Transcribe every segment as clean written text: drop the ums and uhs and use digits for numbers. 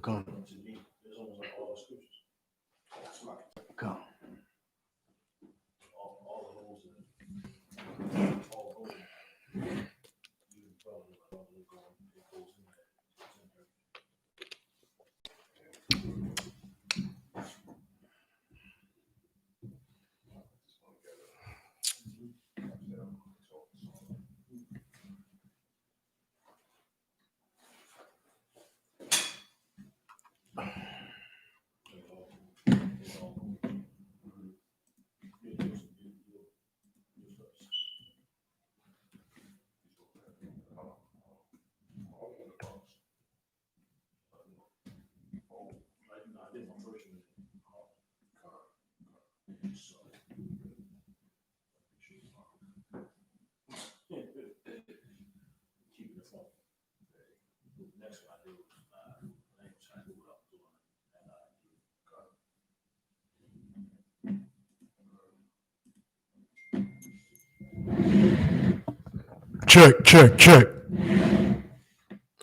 Come. To me, it's almost like all the scriptures. That's right. Come. All the holes in it. All the holes in it. You can probably like all the going, it goes in there. I did my first one. So, keep it fun. Next one I do was I ain't trying to do what I'm doing. Check, check, check.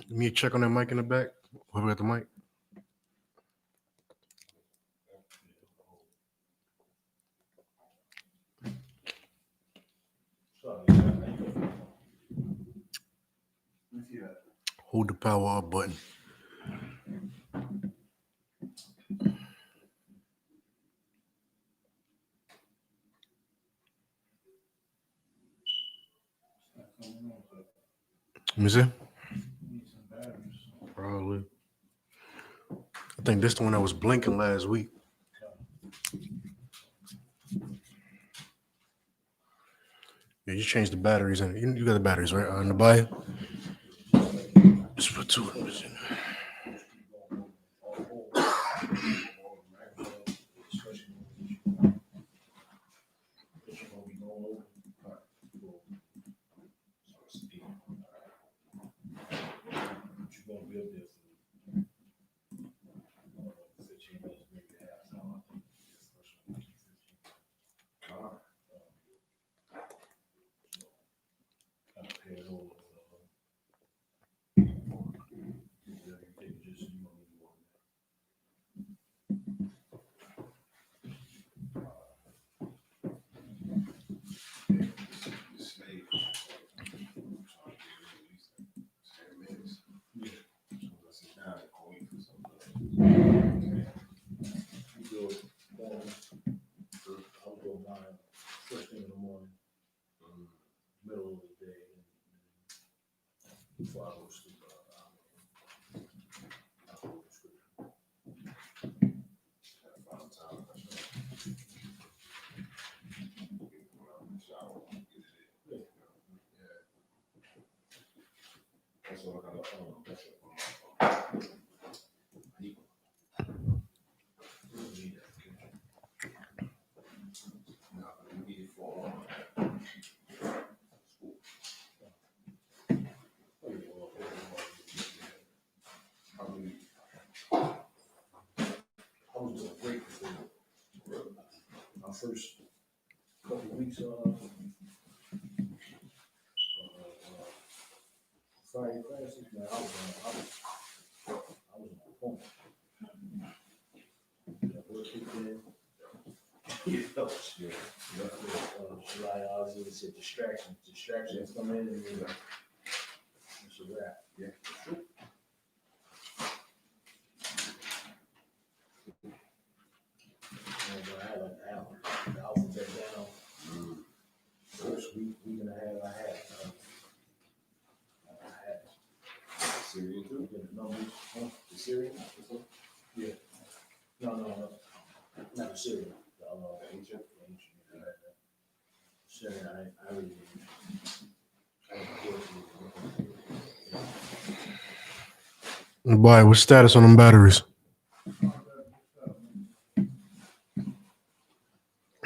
Give me a check on that mic in the back. Whoever got the mic. Hold the power up button. Let me see. Probably. I think this the one that was blinking last week. Yeah, you changed the batteries in it. You got the batteries, right? In the bio? Just put two of them in there. I'll go by first thing in the morning, middle of the day, and before I go to sleep, I'll go to sleep. That's all I got. That's it. I was doing great before my first couple weeks Friday classes, man. I was on point. Work kicked in. July, obviously, it's a distraction. Distractions come in and it's a wrap. Yeah. And I had like the alphabet down. First week and a half, I had Syrian too. The numbers, the Syrian. Yeah. No, not the Syrian. The ancient. Syrian, I really didn't. Boy, what's status on them batteries?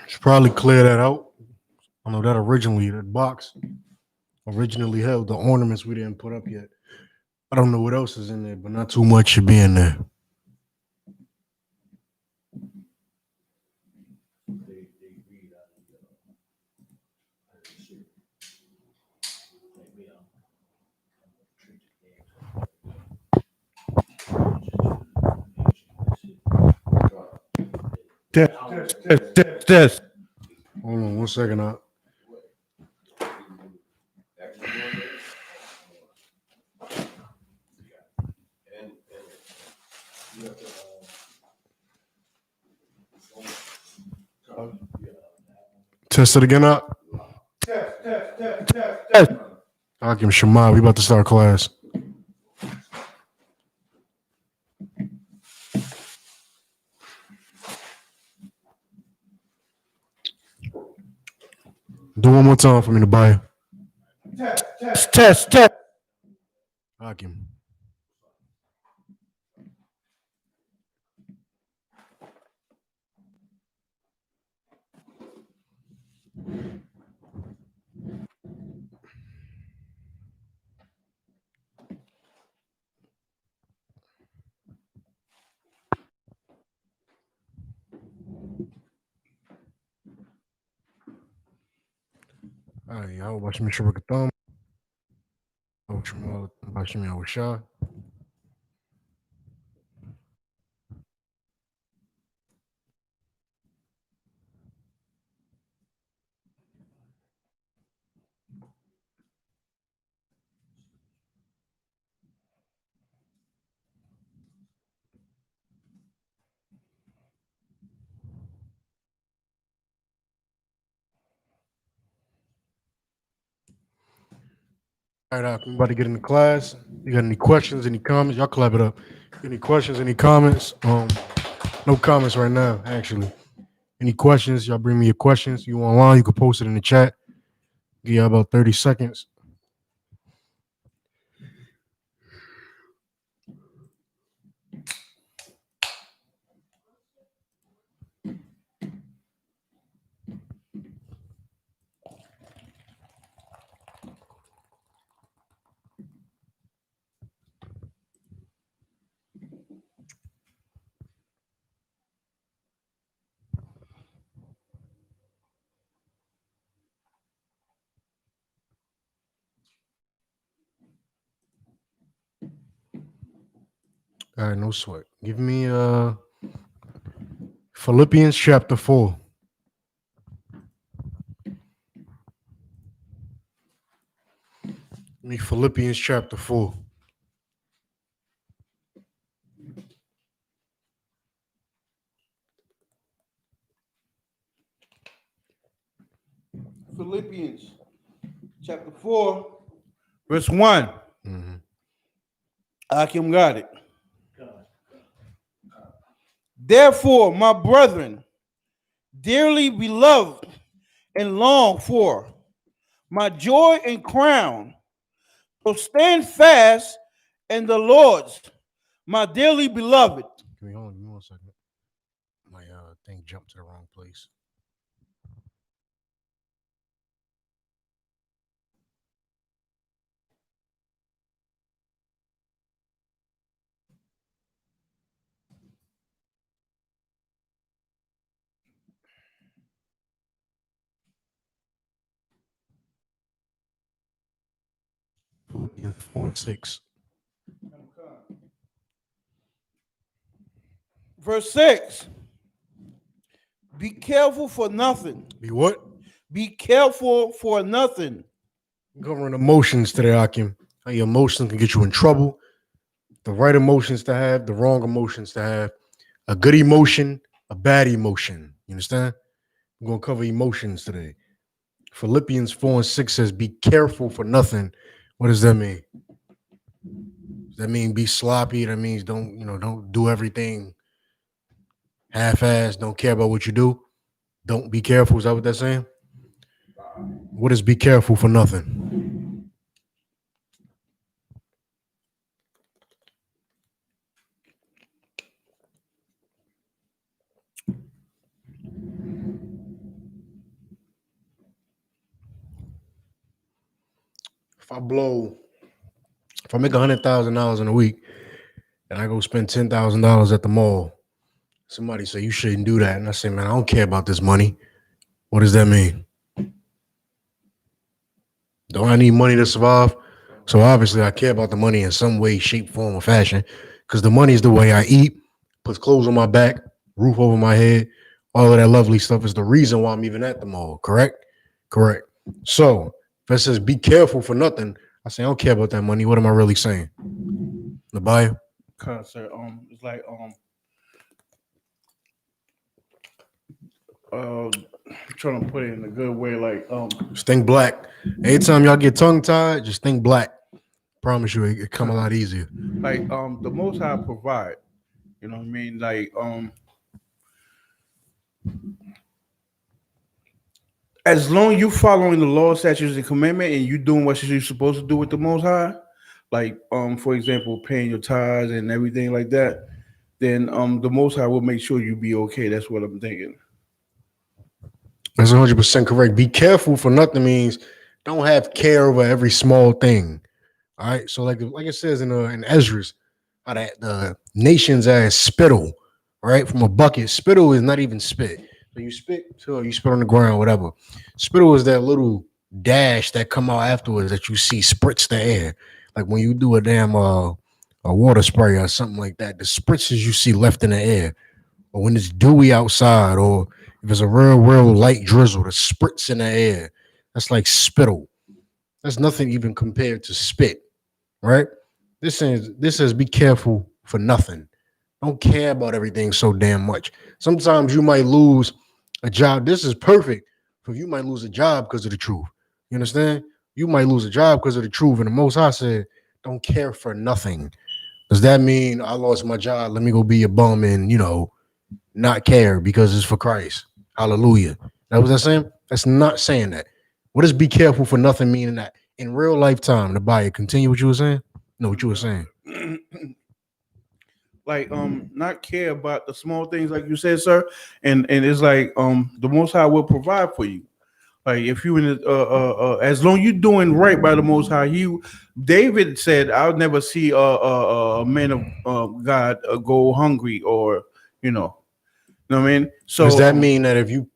Should probably clear that out. I know that that box originally held the ornaments we didn't put up yet. I don't know what else is in there, but not too much should be in there. They read out of the Syrian. Like me, I'm treated games. Test. Hold on 1 second. Test it again up. Test. Hakim Shema, we about to start class. Do one more time for me to buy. Test. Hakim. All right, y'all watch me show a thumb. Watch me with Shah. All right, I'm about to get into class. You got any questions, any comments? Y'all clap it up. Any questions, any comments? No comments right now, actually. Any questions? Y'all bring me your questions. You online, you can post it in the chat. Give y'all about 30 seconds. All right, no sweat. Give me Philippians chapter 4. Give me Philippians chapter 4. Philippians chapter 4, verse 1. Mm-hmm. Hakim got it. Therefore, my brethren, dearly beloved and longed for, my joy and crown, so stand fast in the Lord's, my dearly beloved. Give me 1 second. My thing jumped to the wrong place. Philippians 4:6. Verse 6. Be careful for nothing. Be what? Be careful for nothing. Covering emotions today, Hakim. How your emotions can get you in trouble. The right emotions to have, the wrong emotions to have. A good emotion, a bad emotion. You understand? We're going to cover emotions today. Philippians 4:6 says, be careful for nothing. What does that mean? Does that mean be sloppy? That means don't do everything half-assed. Don't care about what you do. Don't be careful. Is that what that's saying? What is be careful for nothing? If I make $100,000 in a week and I go spend $10,000 at the mall, somebody say you shouldn't do that. And I say, man, I don't care about this money. What does that mean? Don't I need money to survive? So obviously I care about the money in some way, shape, form, or fashion, because the money is the way I eat, puts clothes on my back, roof over my head, all of that lovely stuff is the reason why I'm even at the mall. Correct? Correct. So if it says be careful for nothing, I say I don't care about that money. What am I really saying? The buyer? Concert. It's like I'm trying to put it in a good way. Like Just think black. Anytime y'all get tongue tied, just think black. Promise you, it come a lot easier. like the Most High provide. You know what I mean? Like as long as you following the law, statutes, and commandment, and you doing what you're supposed to do with the Most High, like for example, paying your tithes and everything like that, then the Most High will make sure you be okay. That's what I'm thinking. That's 100% correct. Be careful for nothing means don't have care over every small thing. All right. So like it says in Ezra's, how that the nations as spittle, right? From a bucket. Spittle is not even spit. So you spit till you spit on the ground, whatever. Spittle is that little dash that come out afterwards that you see spritz the air. Like when you do a damn a water spray or something like that, the spritzes you see left in the air. Or when it's dewy outside, or if it's a real light drizzle, the spritz in the air. That's like spittle. That's nothing even compared to spit, right? This says be careful for nothing. Don't care about everything so damn much. Sometimes you might lose a job. This is perfect for you might lose a job because of the truth. You understand? You might lose a job because of the truth. And the Most High said, don't care for nothing. Does that mean I lost my job? Let me go be a bum and, not care because it's for Christ. Hallelujah. That was that saying? That's not saying that. What does be careful for nothing meaning that? In real lifetime, the buyer, continue what you were saying? No, what you were saying. Like not care about the small things, like you said, sir. And it's like the Most High will provide for you. Like if you in as long you doing right by the Most High, David said, "I'll never see a man of God go hungry," or you know what I mean. So Does that mean that if you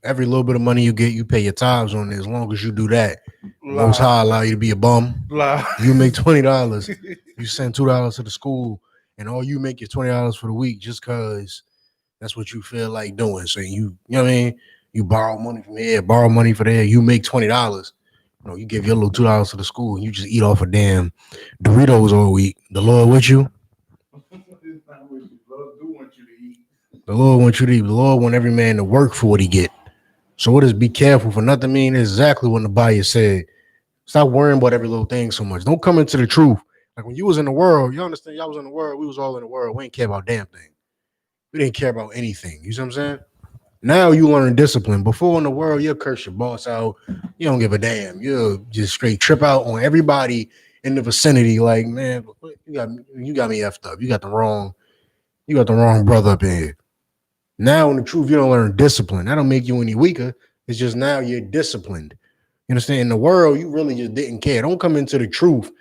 every little bit of money you get, you pay your tithes on it? As long as you do that, Most High allow you to be a bum. You make $20, you send $2 to the school, and all you make is $20 for the week just because that's what you feel like doing. So you know what I mean? You borrow money from here, borrow money for there. You make $20. You give your little $2 to the school, and you just eat off a damn Doritos all week. The Lord with you. The Lord wants you to eat. The Lord want every man to work for what he get. So what does be careful for nothing mean? Is exactly what the Bible said. Stop worrying about every little thing so much. Don't come into the truth. Like when you was in the world, you understand, y'all was in the world. We was all in the world. We didn't care about damn thing. We didn't care about anything. You see what I'm saying? Now you learn discipline. Before in the world, you'll curse your boss out. You don't give a damn. You'll just straight trip out on everybody in the vicinity. Like, man, you got me effed up. You got the wrong brother up in here. Now in the truth, you don't learn discipline. That don't make you any weaker. It's just now you're disciplined. You understand? In the world, you really just didn't care. Don't come into the truth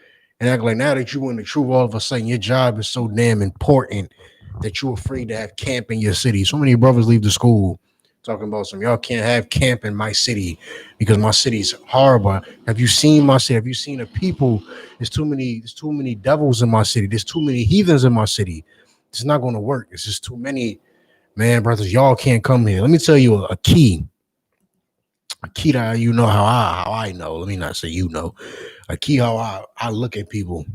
and act like now that you in the truth, all of a sudden your job is so damn important that you're afraid to have camp in your city. So many brothers leave the school talking about some y'all can't have camp in my city because my city's horrible. Have you seen my city? Have you seen the people? There's too many devils in my city. There's too many heathens in my city. It's not going to work. It's just too many. Man, brothers, y'all can't come here. Let me tell you a key. A key to how I know. Let me not say a key how I look at people.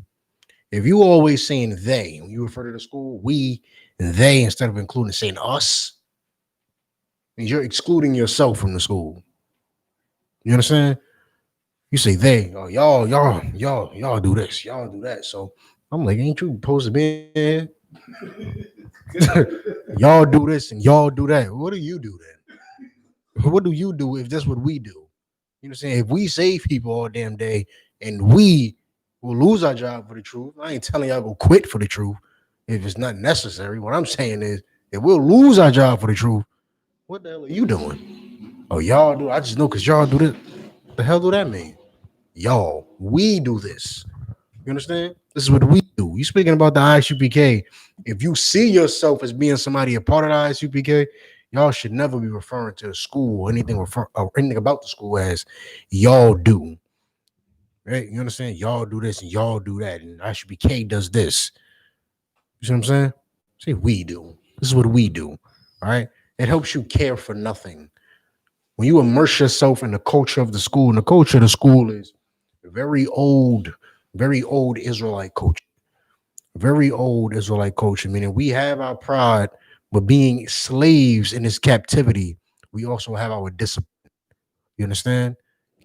If you always saying they, when you refer to the school, we and they instead of including saying us, means you're excluding yourself from the school. You understand? You say they, oh y'all do this, y'all do that. So I'm like, ain't you supposed to be here? Y'all do this and y'all do that. What do you do then? What do you do if that's what we do? You know what I'm saying? If we save people all damn day and we will lose our job for the truth, I ain't telling y'all go quit for the truth if it's not necessary. What I'm saying is if we'll lose our job for the truth, what the hell are you doing? Oh, y'all do. I just know because y'all do this. The hell do that mean? Y'all, we do this. You understand? This is what we do. You speaking about the I.S.U.P.K. If you see yourself as being somebody a part of the I.S.U.P.K., y'all should never be referring to the school or anything about the school as y'all do. Right? You understand? Y'all do this and y'all do that. And I.S.U.P.K. does this. You see what I'm saying? Say we do. This is what we do. All right. It helps you care for nothing. When you immerse yourself in the culture of the school, and the culture of the school is very old Israelite culture. Very old Israelite culture, meaning we have our pride, but being slaves in this captivity, we also have our discipline. You understand?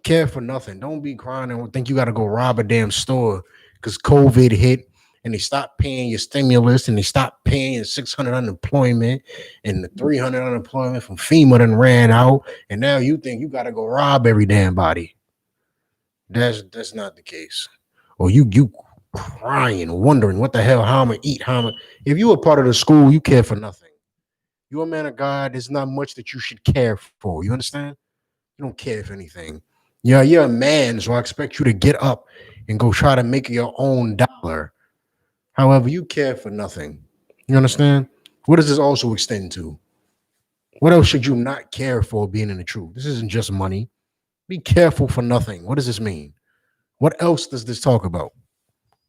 Care for nothing. Don't be crying and think you got to go rob a damn store because COVID hit and they stopped paying your stimulus and they stopped paying your 600 unemployment and the 300 unemployment from FEMA done ran out. And now you think you got to go rob every damn body. That's not the case. Or you crying, wondering what the hell, how I'm gonna eat, how I'm gonna... If you were part of the school, you care for nothing. You're a man of God. There's not much that you should care for. You understand? You don't care for anything. Yeah, you're a man, so I expect you to get up and go try to make your own dollar. However, you care for nothing. You understand? What does this also extend to? What else should you not care for being in the truth? This isn't just money. Be careful for nothing. What does this mean? What else does this talk about?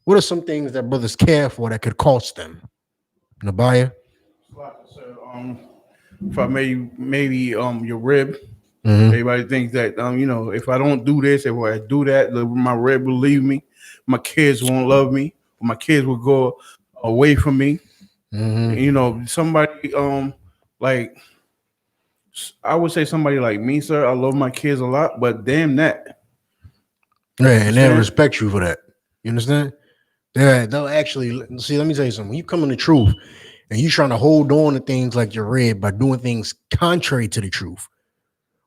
What are some things that brothers care for that could cost them? Nabaya? So, if I maybe your rib. Mm-hmm. Everybody thinks that if I don't do this, if I do that, my rib will leave me. My kids won't love me. My kids will go away from me. Mm-hmm. Somebody like I would say somebody like me, sir. I love my kids a lot, but damn that. Yeah, and they'll Understand? respect you for that. You understand? They'll actually see. Let me tell you something. When you come in the truth and you trying to hold on to things like your rib by doing things contrary to the truth,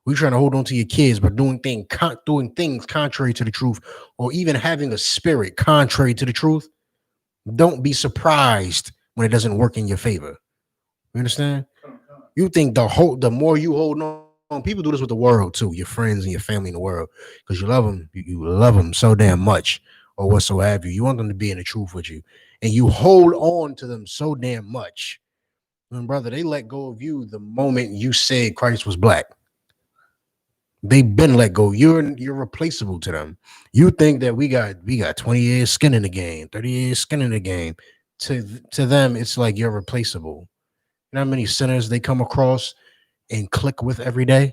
we trying to hold on to your kids by doing things contrary to the truth, or even having a spirit contrary to the truth. Don't be surprised when it doesn't work in your favor. You understand? You think the more you hold on, people do this with the world too, your friends and your family in the world, because you love them, you love them so damn much, or whatsoever. You want them to be in the truth with you, and you hold on to them so damn much. And brother, they let go of you the moment you said Christ was black. They've been let go. You're replaceable to them. You think that we got 20 years skin in the game, 30 years skin in the game. To them, it's like you're replaceable. You know how many sinners they come across and click with every day?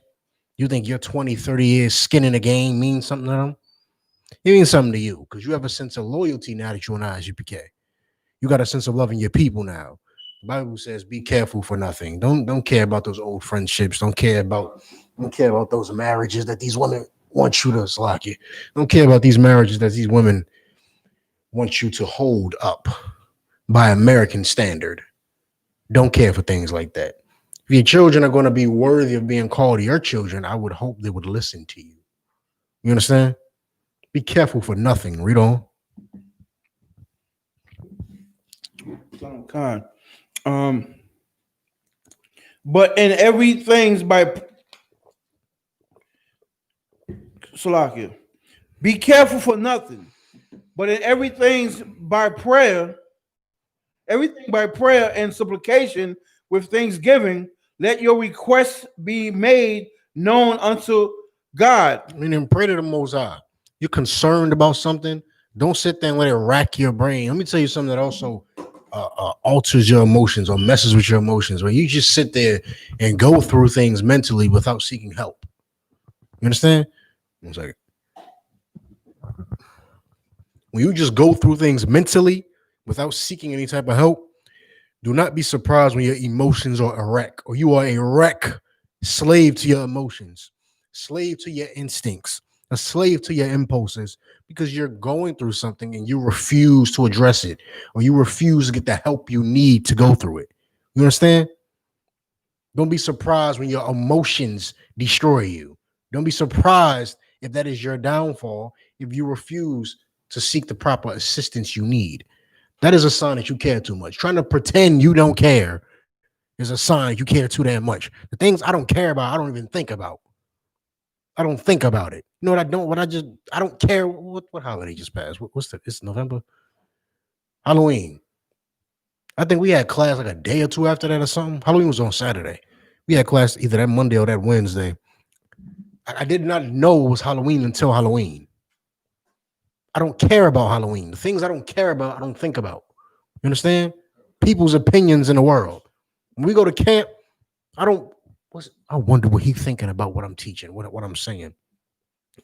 You think your 20, 30 years skin in the game means something to them? It means something to you because you have a sense of loyalty now that you're an ISUPK. You got a sense of loving your people now. The Bible says, "Be careful for nothing." Don't care about those old friendships. Don't care about those marriages that these women want you to slack you. Don't care about these marriages that these women want you to hold up by American standard. Don't care for things like that. If your children are going to be worthy of being called your children, I would hope they would listen to you. You understand? Be careful for nothing. Read on. Kind. Um, but in everything's by Salakia. Be careful for nothing, but in everything's by prayer, everything by prayer and supplication with thanksgiving, let your requests be made known unto God. Meaning, pray to the Most High. You're concerned about something. Don't sit there and let it rack your brain. Let me tell you something that also alters your emotions or messes with your emotions. Where you just sit there and go through things mentally without seeking help. You understand? 1 second. When you just go through things mentally without seeking any type of help, do not be surprised when your emotions are a wreck or you are a wreck, slave to your emotions, slave to your instincts, a slave to your impulses because you're going through something and you refuse to address it or you refuse to get the help you need to go through it. You understand? Don't be surprised when your emotions destroy you. Don't be surprised if that is your downfall if you refuse to seek the proper assistance you need. That is a sign that you care too much. Trying to pretend you don't care is a sign you care too damn much. The things I don't care about, I don't even think about. I don't think about it. You know what I don't? I don't care. What holiday just passed? What's the? It's November. Halloween. I think we had class like a day or two after that or something. Halloween was on Saturday. We had class either that Monday or that Wednesday. I did not know it was Halloween until Halloween. I don't care about Halloween. The things I don't care about, I don't think about. You understand? People's opinions in the world. When we go to camp, I wonder what he's thinking about what I'm teaching, what I'm saying.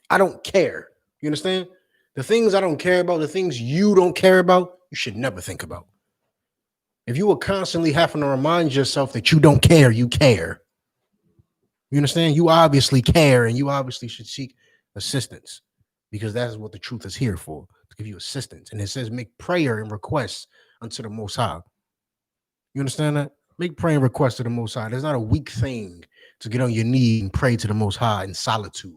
I don't care. You understand? The things I don't care about, the things you don't care about, you should never think about. If you were constantly having to remind yourself that you don't care, you care. You understand? You obviously care, and you obviously should seek assistance, because that's what the truth is here for, to give you assistance. And it says make prayer and requests unto the Most High. You understand that? Make prayer and requests to the Most High. There's not a weak thing to get on your knee and pray to the Most High in solitude.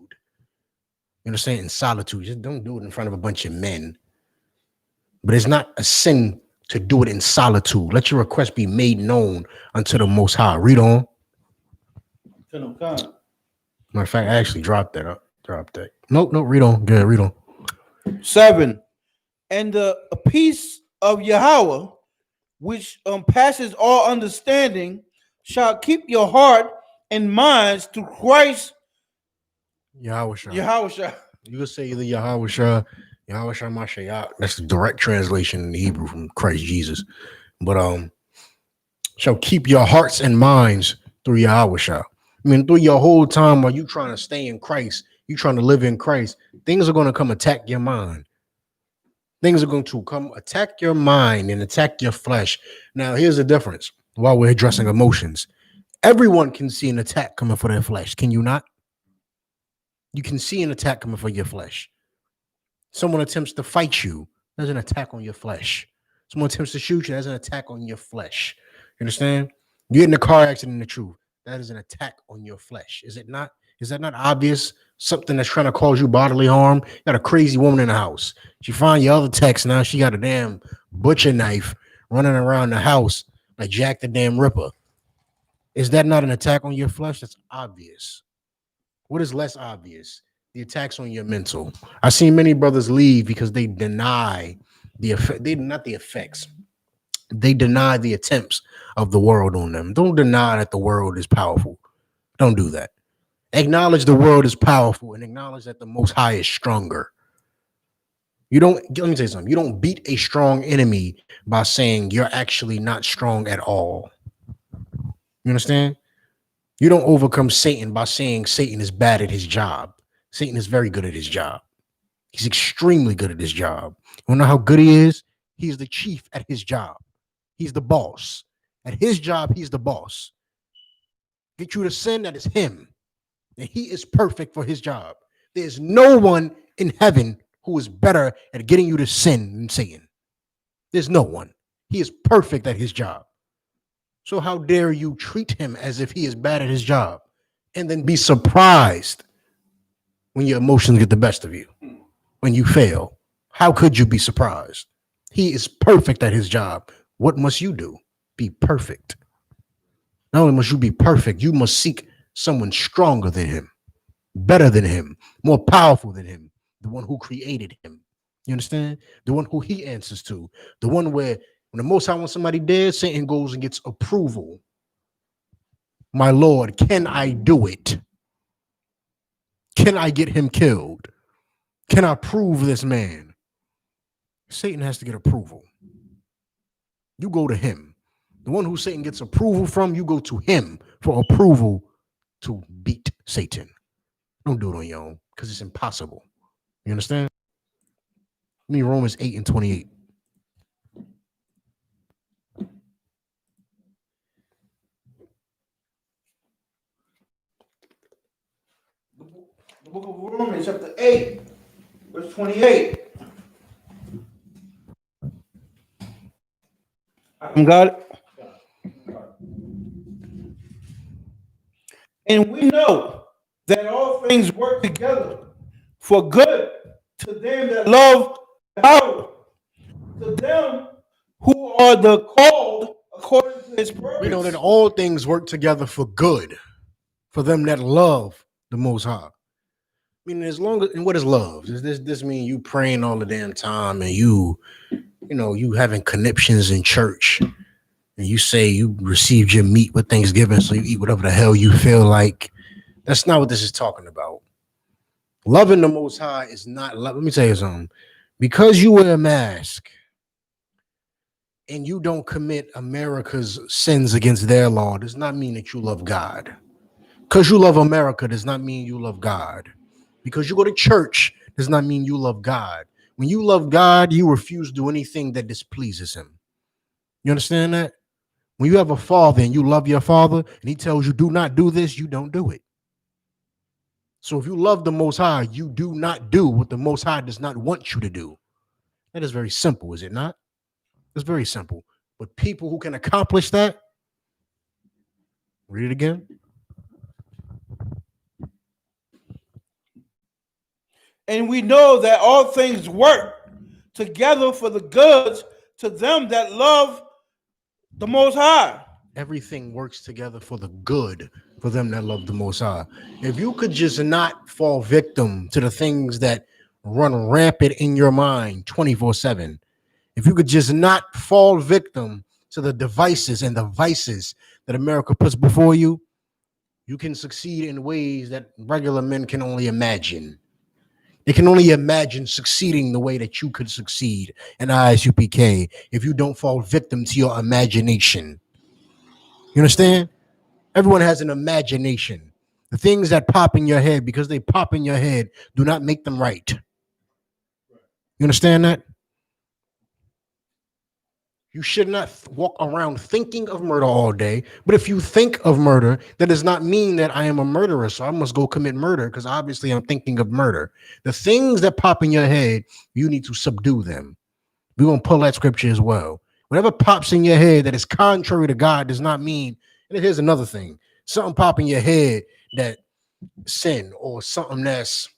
You understand? In solitude. Just don't do it in front of a bunch of men. But it's not a sin to do it in solitude. Let your request be made known unto the Most High. Read on. Matter of fact, I actually dropped that up. Nope, read on. Good, read on. 7. And the peace of Yahweh, which passes all understanding, shall keep your heart and minds through Christ Yahweh. You could say either Yahweh Mashiach. That's the direct translation in the Hebrew from Christ Jesus. But shall keep your hearts and minds through Yahweh. I mean, through your whole time while you trying to stay in Christ, you trying to live in Christ, things are going to come attack your mind. Things are going to come attack your mind and attack your flesh. Now, here's the difference while we're addressing emotions. Everyone can see an attack coming for their flesh. Can you not? You can see an attack coming for your flesh. Someone attempts to fight you, there's an attack on your flesh. Someone attempts to shoot you, there's an attack on your flesh. You understand? You get in a car accident, the truth. That is an attack on your flesh. Is it not? Is that not obvious? Something that's trying to cause you bodily harm. You got a crazy woman in the house. She find your other text now. She got a damn butcher knife running around the house like Jack the damn Ripper. Is that not an attack on your flesh? That's obvious. What is less obvious? The attacks on your mental. I've seen many brothers leave because they deny the effect. They not the effects. They deny the attempts of the world on them. Don't deny that the world is powerful. Don't do that. Acknowledge the world is powerful and acknowledge that the Most High is stronger. Let me tell you something. You don't beat a strong enemy by saying you're actually not strong at all. You understand? You don't overcome Satan by saying Satan is bad at his job. Satan is very good at his job. He's extremely good at his job. You wanna know how good he is? He's the chief at his job. He's the boss. At his job, he's the boss. Get you to sin, that is him. And he is perfect for his job. There's no one in heaven who is better at getting you to sin than Satan. There's no one. He is perfect at his job. So how dare you treat him as if he is bad at his job and then be surprised when your emotions get the best of you, when you fail? How could you be surprised? He is perfect at his job. What must you do? Be perfect. Not only must you be perfect, you must seek someone stronger than him, better than him, more powerful than him, the one who created him. You understand? The one who he answers to, the one where when the Most High wants somebody dead, Satan goes and gets approval. My Lord, can I do it? Can I get him killed? Can I prove this man? Satan has to get approval. You go to him. The one who Satan gets approval from, you go to him for approval to beat Satan. Don't do it on your own because it's impossible. You understand? I mean, Romans 8:28. The book of Romans, chapter 8, verse 28. I got it. And we know that all things work together for good to them that love God, to them who are the called according to his purpose. We know that all things work together for good for them that love the Most High. I mean, as long as, and what is love? Does this mean you praying all the damn time and you having conniptions in church and you say you received your meat with Thanksgiving, so you eat whatever the hell you feel like? That's not what this is talking about. Loving the Most High is not love. Let me tell you something. Because you wear a mask and you don't commit America's sins against their law does not mean that you love God. Because you love America does not mean you love God. Because you go to church does not mean you love God. When you love God, you refuse to do anything that displeases him. You understand that? When you have a father and you love your father and he tells you do not do this, you don't do it. So if you love the Most High, you do not do what the Most High does not want you to do. That is very simple, is it not? It's very simple. But people who can accomplish that, read it again. And we know that all things work together for the good to them that love the Most High. Everything works together for the good for them that love the Most High. If you could just not fall victim to the things that run rampant in your mind 24/7, if you could just not fall victim to the devices and the vices that America puts before you, you can succeed in ways that regular men can only imagine. They can only imagine succeeding the way that you could succeed in I.S.U.P.K. if you don't fall victim to your imagination. You understand? Everyone has an imagination. The things that pop in your head, because they pop in your head, do not make them right. You understand that? You should not walk around thinking of murder all day. But if you think of murder, that does not mean that I am a murderer. So I must go commit murder because obviously I'm thinking of murder. The things that pop in your head, you need to subdue them. We're going to pull that scripture as well. Whatever pops in your head that is contrary to God does not mean. And here's another thing. Something pop in your head that sin or something that's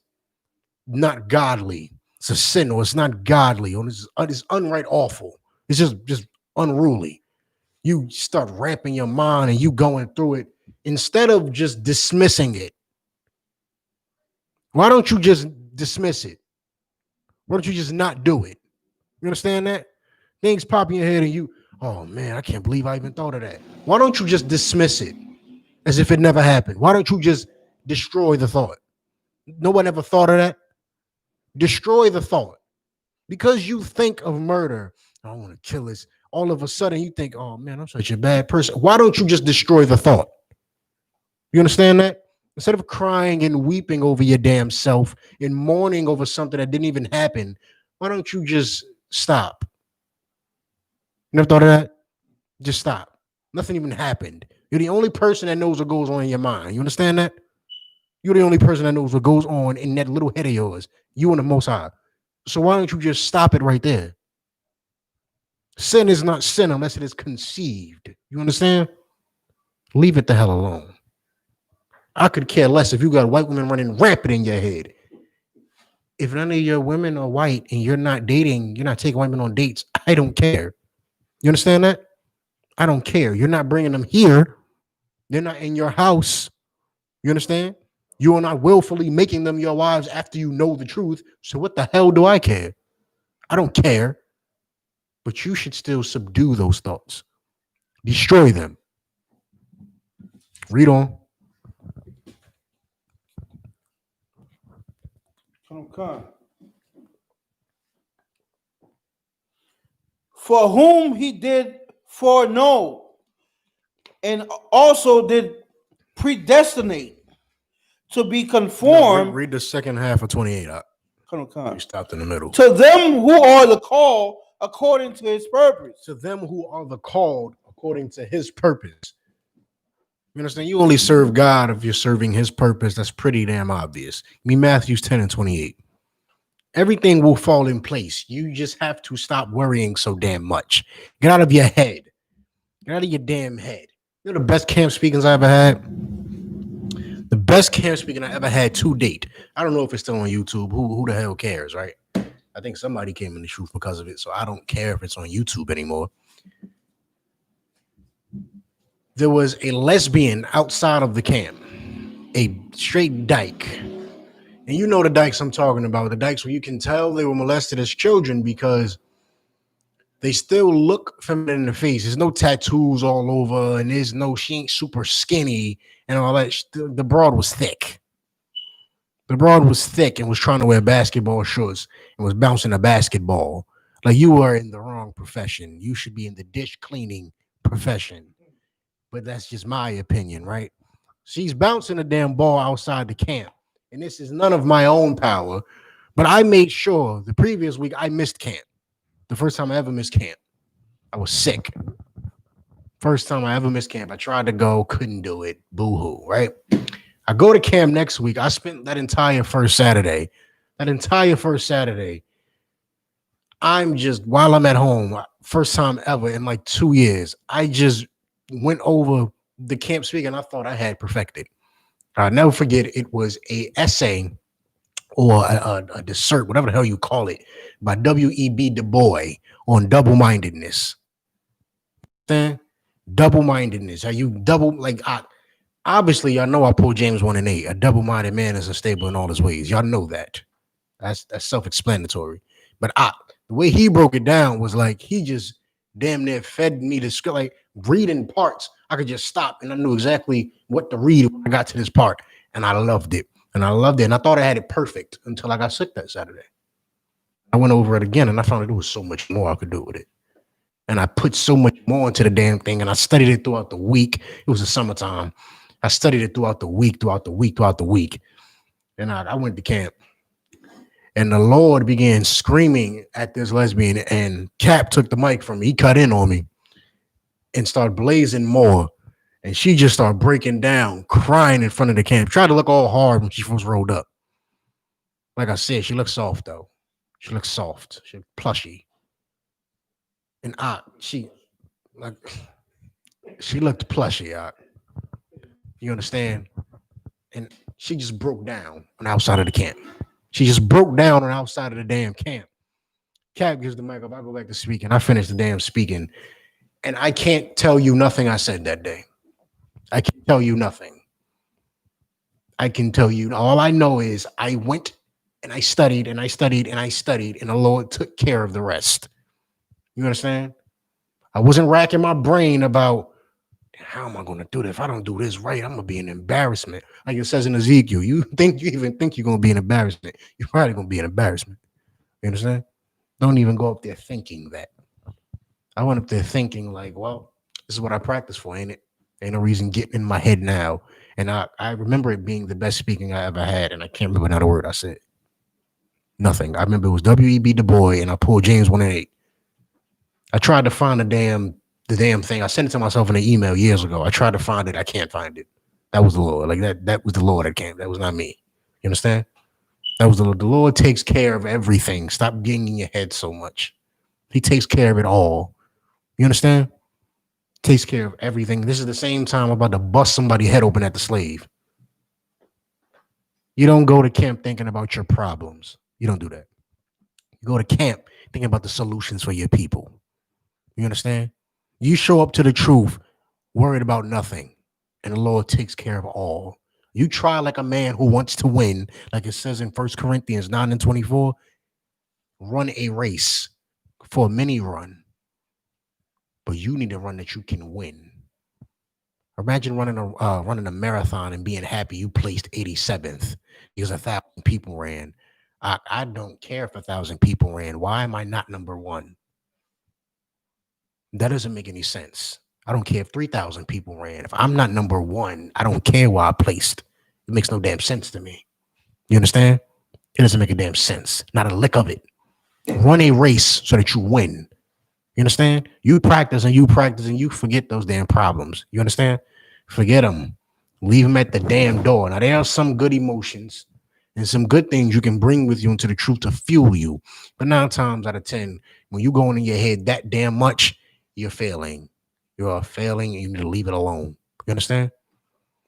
not godly. It's a sin or it's not godly or it's unright awful. It's just unruly. You start ramping your mind and you going through it instead of just dismissing it. Why don't you just dismiss it? Why don't you just not do it? You understand that? Things pop in your head and you, oh man, I can't believe I even thought of that. Why don't you just dismiss it as if it never happened? Why don't you just destroy the thought? No one ever thought of that. Destroy the thought. Because you think of murder, I want to kill this. All of a sudden you think, oh man, I'm such a bad person. Why don't you just destroy the thought? You understand that? Instead of crying and weeping over your damn self and mourning over something that didn't even happen, why don't you just stop? You never thought of that? Just stop. Nothing even happened. You're the only person that knows what goes on in your mind. You understand that? You're the only person that knows what goes on in that little head of yours. You and the Most High. So why don't you just stop it right there? Sin is not sin unless it is conceived. You understand? Leave it the hell alone. I could care less if you got white women running rampant in your head. If none of your women are white and you're not dating, you're not taking women on dates, I don't care. You understand that? I don't care. You're not bringing them here. They're not in your house. You understand? You are not willfully making them your wives after you know the truth. So what the hell do I care? I don't care. But you should still subdue those thoughts. Destroy them. Read on. Okay. For whom he did foreknow, and also did predestinate to be conformed. No, read the second half of 28. Okay. You stopped in the middle. To them who are the called according to his purpose. To them who are the called according to his purpose. You understand? You only serve God if you're serving his purpose. That's pretty damn obvious. I mean, Matthew 10 and 28. Everything will fall in place. You just have to stop worrying so damn much. Get out of your head. Get out of your damn head. You know the best camp speakings I ever had? The best camp speaking I ever had to date. I don't know if it's still on YouTube. Who the hell cares, right? I think somebody came in the truth because of it, so I don't care if it's on YouTube anymore. There was a lesbian outside of the camp, a straight dyke. And you know the dykes I'm talking about, the dykes where you can tell they were molested as children because they still look feminine in the face. There's no tattoos all over, and she ain't super skinny and all that. The broad was thick. The broad was thick and was trying to wear basketball shorts and was bouncing a basketball Like you are in the wrong profession. You should be in the dish cleaning profession. But that's just my opinion, right? She's bouncing a damn ball outside the camp. And this is none of my own power. But I made sure the previous week I missed camp. The first time I ever missed camp. I was sick. First time I ever missed camp. I tried to go, couldn't do it. Boo-hoo, right? I go to camp next week. I spent that entire first Saturday. I'm just, while I'm at home, first time ever in like 2 years, I just went over the camp speaking I thought I had perfected. I'll never forget, it was a essay or a dissert, whatever the hell you call it, by W.E.B. Du Bois on double-mindedness. Then double-mindedness. Are you double, like, obviously, y'all know I pulled James 1 and 8. A double-minded man is unstable in all his ways. Y'all know that. That's self-explanatory. But the way he broke it down was like he just damn near fed me the script, like reading parts. I could just stop and I knew exactly what to read when I got to this part. And I loved it. And I thought I had it perfect until I got sick that Saturday. I went over it again and I found there was so much more I could do with it. And I put so much more into the damn thing. And I studied it throughout the week. It was the summertime. I studied it throughout the week. And I went to camp. And the Lord began screaming at this lesbian, and Cap took the mic from me. He cut in on me and started blazing more. And she just started breaking down, crying in front of the camp. Tried to look all hard when she first rolled up. Like I said, she looked soft, though. She looked soft. She looked plushy. And she looked plushy. You understand? And she just broke down on the outside of the camp. She just broke down on the outside of the damn camp. Cap gives the mic up. I go back to speaking. I finish the damn speaking. And I can't tell you nothing I said that day. I can't tell you nothing. I can tell you. All I know is I went and I studied and I studied and I studied, and the Lord took care of the rest. You understand? I wasn't racking my brain about how am I going to do this? If I don't do this right, I'm going to be an embarrassment. Like it says in Ezekiel, you even think you're going to be an embarrassment. You're probably going to be an embarrassment. You understand? Don't even go up there thinking that. I went up there thinking like, well, this is what I practice for, ain't it? Ain't no reason getting in my head now. And I remember it being the best speaking I ever had, and I can't remember another word I said. Nothing. I remember it was W.E.B. Du Bois, and I pulled James 1 and 8. I tried to find the damn thing. I sent it to myself in an email years ago. I tried to find it. I can't find it. That was the Lord. Like that was the Lord that came. That was not me. You understand? That was the Lord. The Lord takes care of everything. Stop getting in your head so much. He takes care of it all. You understand? Takes care of everything. This is the same time I'm about to bust somebody's head open at the slave. You don't go to camp thinking about your problems. You don't do that. You go to camp thinking about the solutions for your people. You understand? You show up to the truth, worried about nothing, and the Lord takes care of all. You try like a man who wants to win, like it says in 1 Corinthians 9 and 24, run a race for a mini run, but you need to run that you can win. Imagine running a marathon and being happy you placed 87th because 1,000 people ran. I don't care if 1,000 people ran. Why am I not number one? That doesn't make any sense. I don't care if 3,000 people ran. If I'm not number one, I don't care where I placed. It makes no damn sense to me. You understand? It doesn't make a damn sense. Not a lick of it. Run a race so that you win. You understand? You practice and you forget those damn problems. You understand? Forget them. Leave them at the damn door. Now, there are some good emotions and some good things you can bring with you into the truth to fuel you. But 9 times out of 10, when you go in your head that damn much, you're failing. You are failing and you need to leave it alone. You understand?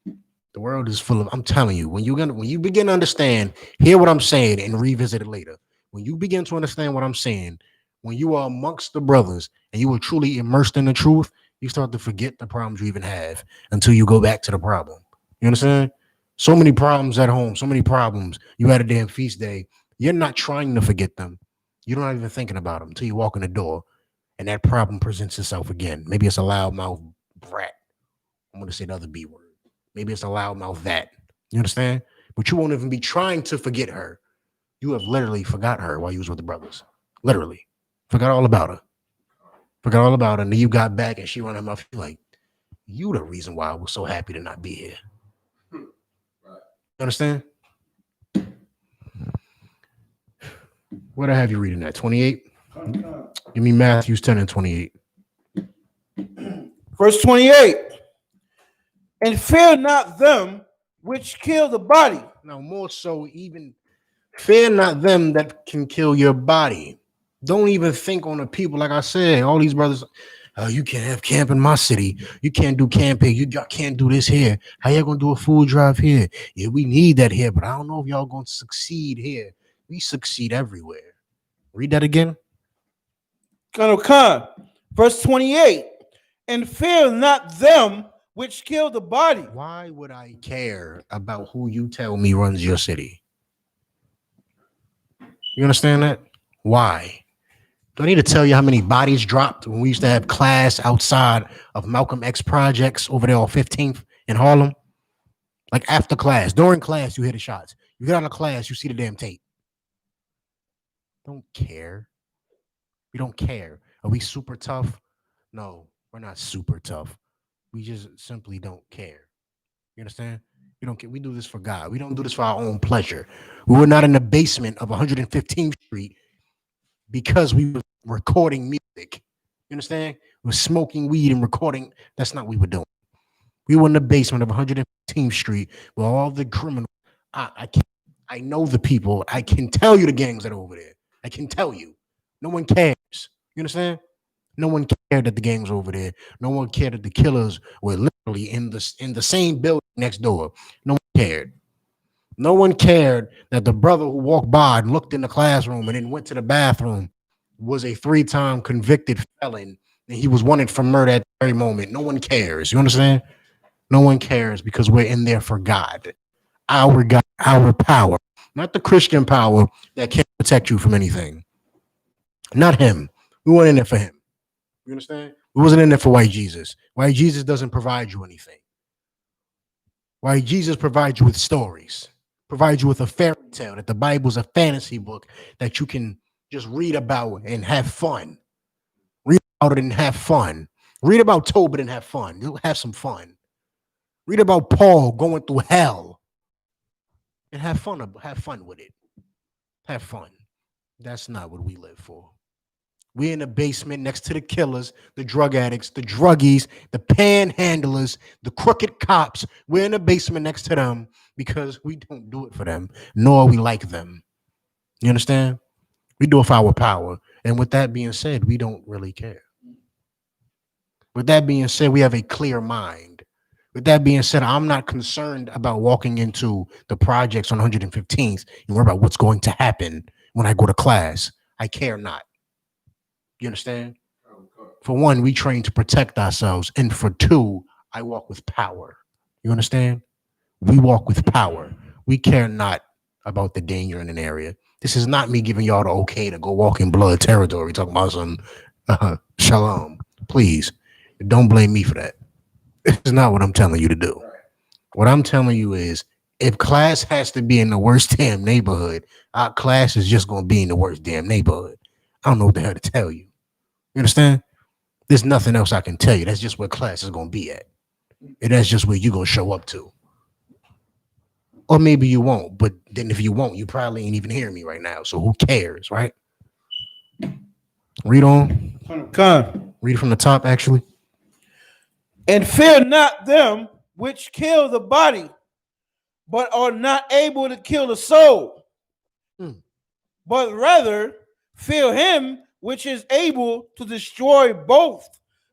The world is full of, I'm telling you, when you begin to understand, hear what I'm saying and revisit it later. When you begin to understand what I'm saying, when you are amongst the brothers and you are truly immersed in the truth, you start to forget the problems you even have until you go back to the problem. You understand? So many problems at home, so many problems. You had a damn feast day. You're not trying to forget them. You're not even thinking about them until you walk in the door and that problem presents itself again. Maybe it's a loudmouth brat. I'm going to say the other B word. Maybe it's a loudmouth that. You understand? But you won't even be trying to forget her. You have literally forgot her while you was with the brothers. Literally. Forgot all about her. Forgot all about her. And then you got back and she run her mouth like, you the reason why I was so happy to not be here. Right. You understand? What I have you reading at? 28? Give me Matthew 10 and 28. Verse 28. And fear not them which kill the body. Now, more so, even fear not them that can kill your body. Don't even think on the people. Like I said, all these brothers, you can't have camp in my city. You can't do camping. You can't do this here. How you gonna do a food drive here? Yeah, we need that here, but I don't know if y'all gonna succeed here. We succeed everywhere. Read that again. Verse 28. And fear not them which kill the body. Why would I care about who you tell me runs your city? You understand that? Why? Do I need to tell you how many bodies dropped when we used to have class outside of Malcolm X projects over there on 15th in Harlem? Like after class, during class, you hear the shots. You get out of class, you see the damn tape. Don't care. We don't care. Are we super tough? No, we're not super tough. We just simply don't care. You understand? We don't care. We do this for God. We don't do this for our own pleasure. We were not in the basement of 115th Street because we were recording music. You understand? We were smoking weed and recording. That's not what we were doing. We were in the basement of 115th Street where all the criminals. I know the people. I can tell you the gangs that are over there. I can tell you. No one cares. You understand? No one cared that the gangs were over there. No one cared that the killers were literally in the same building next door. No one cared. No one cared that the brother who walked by and looked in the classroom and then went to the bathroom was a 3-time convicted felon and he was wanted for murder at the very moment. No one cares. You understand? No one cares because we're in there for God. Our God, our power. Not the Christian power that can't protect you from anything. Not him. We weren't in there for him. You understand? We wasn't in there for white Jesus. White Jesus doesn't provide you anything. White Jesus provides you with stories. Provides you with a fairy tale, that the Bible's a fantasy book that you can just read about and have fun. Read about it and have fun. Read about Tobit and have fun. You'll have some fun. Read about Paul going through hell and have fun with it. Have fun. That's not what we live for. We're in the basement next to the killers, the drug addicts, the druggies, the panhandlers, the crooked cops. We're in the basement next to them because we don't do it for them, nor we like them. You understand? We do it for our power. And with that being said, we don't really care. With that being said, we have a clear mind. With that being said, I'm not concerned about walking into the projects on 115th and worry about what's going to happen when I go to class. I care not. You understand? For one, we train to protect ourselves. And for two, I walk with power. You understand? We walk with power. We care not about the danger in an area. This is not me giving y'all the okay to go walk in blood territory, talking about some shalom. Please, don't blame me for that. This is not what I'm telling you to do. What I'm telling you is, if class has to be in the worst damn neighborhood, our class is just going to be in the worst damn neighborhood. I don't know what the hell to tell you. You understand? There's nothing else I can tell you. That's just where class is going to be at. And that's just where you're going to show up to. Or maybe you won't. But then if you won't, you probably ain't even hearing me right now. So who cares, right? Read on. Read from the top, actually. And fear not them which kill the body, but are not able to kill the soul. But rather fear him which is able to destroy both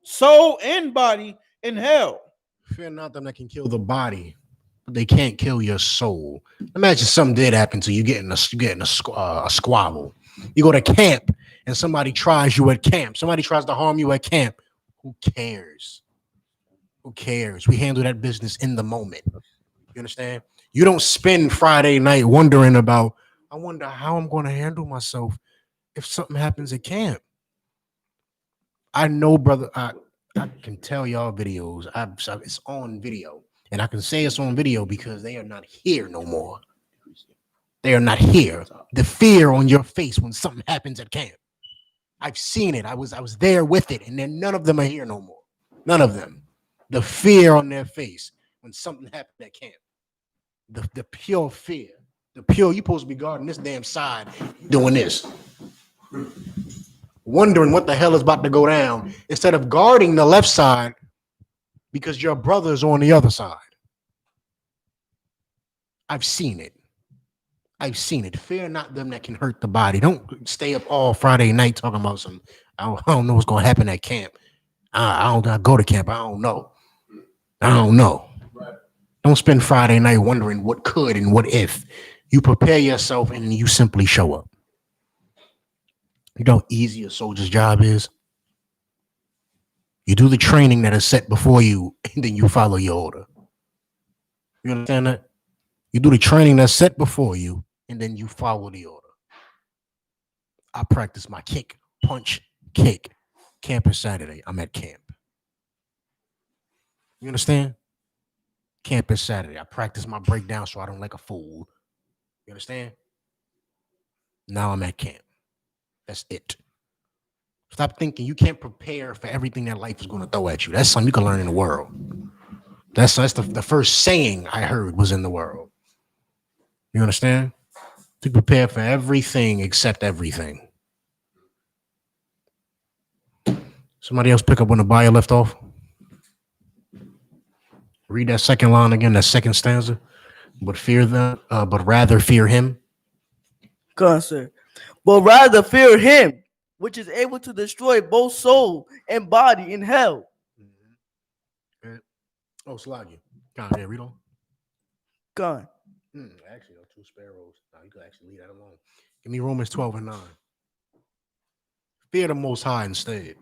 soul and body in hell. Fear not them that can kill the body, but they can't kill your soul. Imagine something did happen to you, getting a squabble. You go to camp and somebody tries you at camp. Somebody tries to harm you at camp. Who cares? Who cares? We handle that business in the moment. You understand? You don't spend Friday night wondering about, I wonder how I'm going to handle myself if something happens at camp. I know, brother, I can tell y'all videos. It's on video. And I can say it's on video because they are not here no more. They are not here. The fear on your face when something happens at camp. I've seen it. I was there with it, and then none of them are here no more. None of them. The fear on their face when something happened at camp. The pure fear. The pure, you supposed to be guarding this damn side, doing this. Wondering what the hell is about to go down, instead of guarding the left side because your brother's on the other side. I've seen it. I've seen it. Fear not them that can hurt the body. Don't stay up all Friday night talking about some, I don't know what's going to happen at camp. I don't go to camp. I don't know. Right. Don't spend Friday night wondering what could and what if. You prepare yourself and you simply show up. You know how easy a soldier's job is? You do the training that is set before you, and then you follow your order. You understand that? You do the training that's set before you, and then you follow the order. I practice my kick, punch, kick. Camp is Saturday. I'm at camp. You understand? Camp is Saturday. I practice my breakdown so I don't like a fool. You understand? Now I'm at camp. That's it. Stop thinking you can't prepare for everything that life is going to throw at you. That's something you can learn in the world. That's the first saying I heard was in the world. You understand? To prepare for everything except everything. Somebody else pick up when the buyer left off. Read that second line again, that second stanza. But rather fear him. God, sir. But rather fear him, which is able to destroy both soul and body in hell. Mm-hmm. Oh, Slaggy. God, yeah, read on. God. Actually, no, 2 sparrows. No, you can actually leave that alone. Give me Romans 12:9. Fear the Most High instead.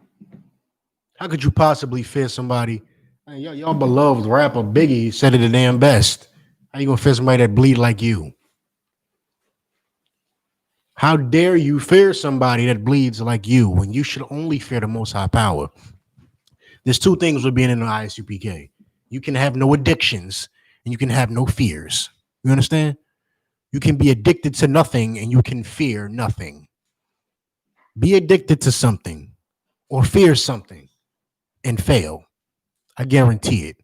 How could you possibly fear somebody? Man, y'all beloved rapper Biggie said it the damn best. How you gonna fear somebody that bleed like you? How dare you fear somebody that bleeds like you when you should only fear the Most High power? There's 2 things with being in the ISUPK. You can have no addictions and you can have no fears. You understand? You can be addicted to nothing and you can fear nothing. Be addicted to something or fear something and fail. I guarantee it.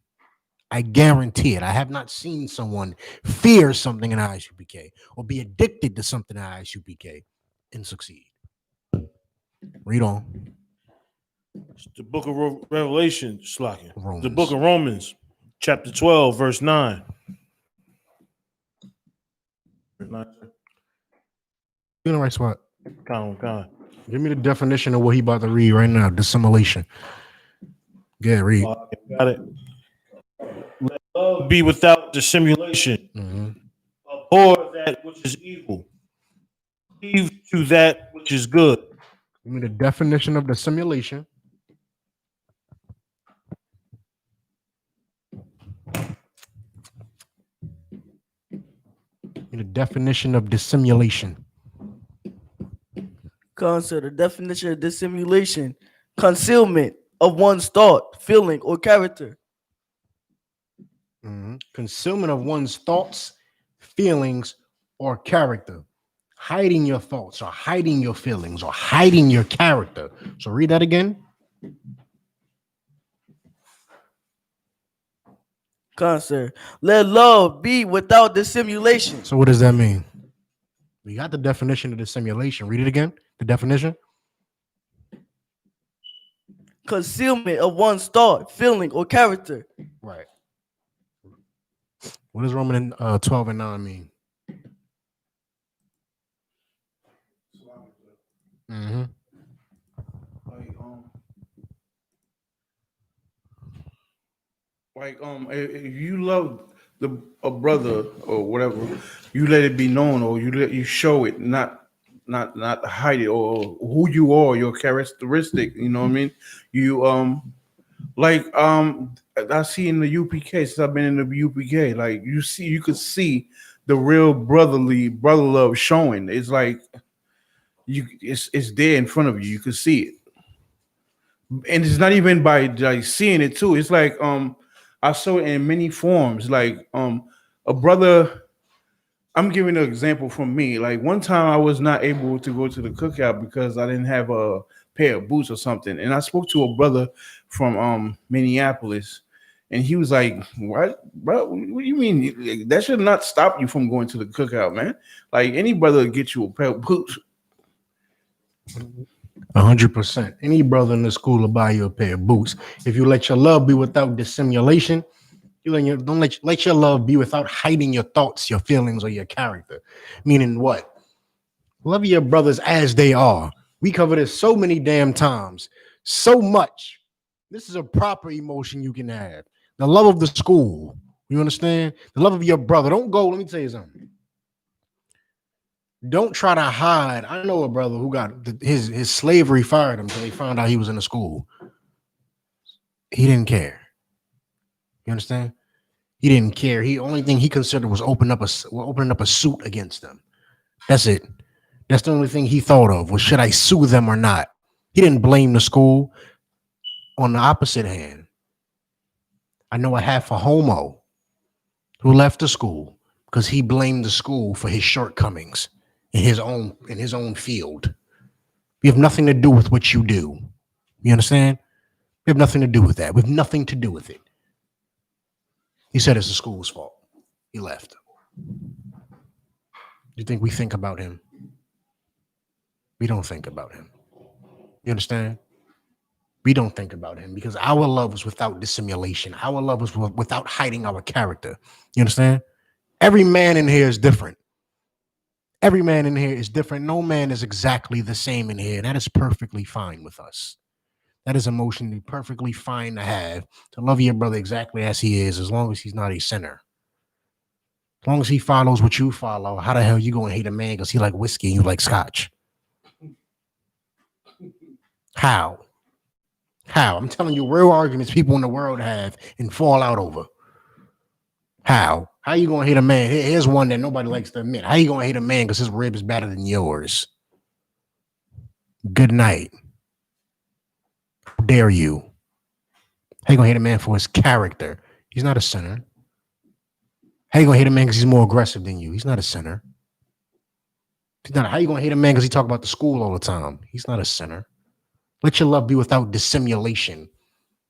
I guarantee it. I have not seen someone fear something in I.S.U.P.K. or be addicted to something in I.S.U.P.K. and succeed. Read on. It's the book of Revelation, Slacking. Romans. The book of Romans, chapter 12, verse 9. You in the right spot. Come on. Give me the definition of what he about to read right now. Dissimulation. Yeah, read. Got it. Let love be without dissimulation. Mm-hmm. Abhor that which is evil. Cleave to that which is good. Give me the definition of dissimulation. Give me the definition of dissimulation. Consider the definition of dissimulation: concealment of one's thought, feeling, or character. Mm-hmm. Concealment of one's thoughts, feelings, or character. Hiding your thoughts or hiding your feelings or hiding your character. So read that again. Consider, let love be without dissimulation. So what does that mean? We got the definition of dissimulation. Read it again. The definition. Concealment of one's thought, feeling, or character. Right. What does Romans 12:9 mean? Mm-hmm. If you love a brother or whatever, you let it be known, or you show it, not hide it, or who you are, your characteristic. You know what I mean? You I see in the UPK, since I've been in the UPK, like you could see the real brother love showing. It's like it's there in front of you. You can see it, and it's not even by like seeing it too. It's like I saw it in many forms. Like a brother. I'm giving an example from me. Like one time I was not able to go to the cookout because I didn't have pair of boots or something. And I spoke to a brother from Minneapolis, and he was like, "What, bro? What do you mean? That should not stop you from going to the cookout, man. Like any brother will get you a pair of boots." 100%. Any brother in the school will buy you a pair of boots. If you let your love be without dissimulation, don't let your love be without hiding your thoughts, your feelings, or your character. Meaning what? Love your brothers as they are. We cover this so many damn times. So much. This is a proper emotion you can have. The love of the school. You understand? The love of your brother. Don't go. Let me tell you something. Don't try to hide. I know a brother who got his slavery fired him until they found out he was in the school. He didn't care. You understand? He didn't care. He only thing he considered was opening up a suit against them. That's it. That's the only thing he thought of was, should I sue them or not? He didn't blame the school. On the opposite hand, I know a half a homo who left the school because he blamed the school for his shortcomings in his own field. We have nothing to do with what you do. You understand? We have nothing to do with that. We have nothing to do with it. He said it's the school's fault. He left. You think we think about him? We don't think about him. You understand? We don't think about him because our love is without dissimulation. Our love is without hiding our character. You understand? Every man in here is different. Every man in here is different. No man is exactly the same in here. That is perfectly fine with us. That is emotionally perfectly fine to have, to love your brother exactly as he is, as long as he's not a sinner. As long as he follows what you follow, how the hell you going to hate a man because he like whiskey and you like scotch? How? I'm telling you, real arguments people in the world have and fall out over. How you going to hate a man? Here's one that nobody likes to admit. How you going to hate a man because his rib is better than yours? Good night. How dare you? How you going to hate a man for his character? He's not a sinner. How you going to hate a man because he's more aggressive than you? He's not a sinner. How you going to hate a man because he talk about the school all the time? He's not a sinner. Let your love be without dissimulation.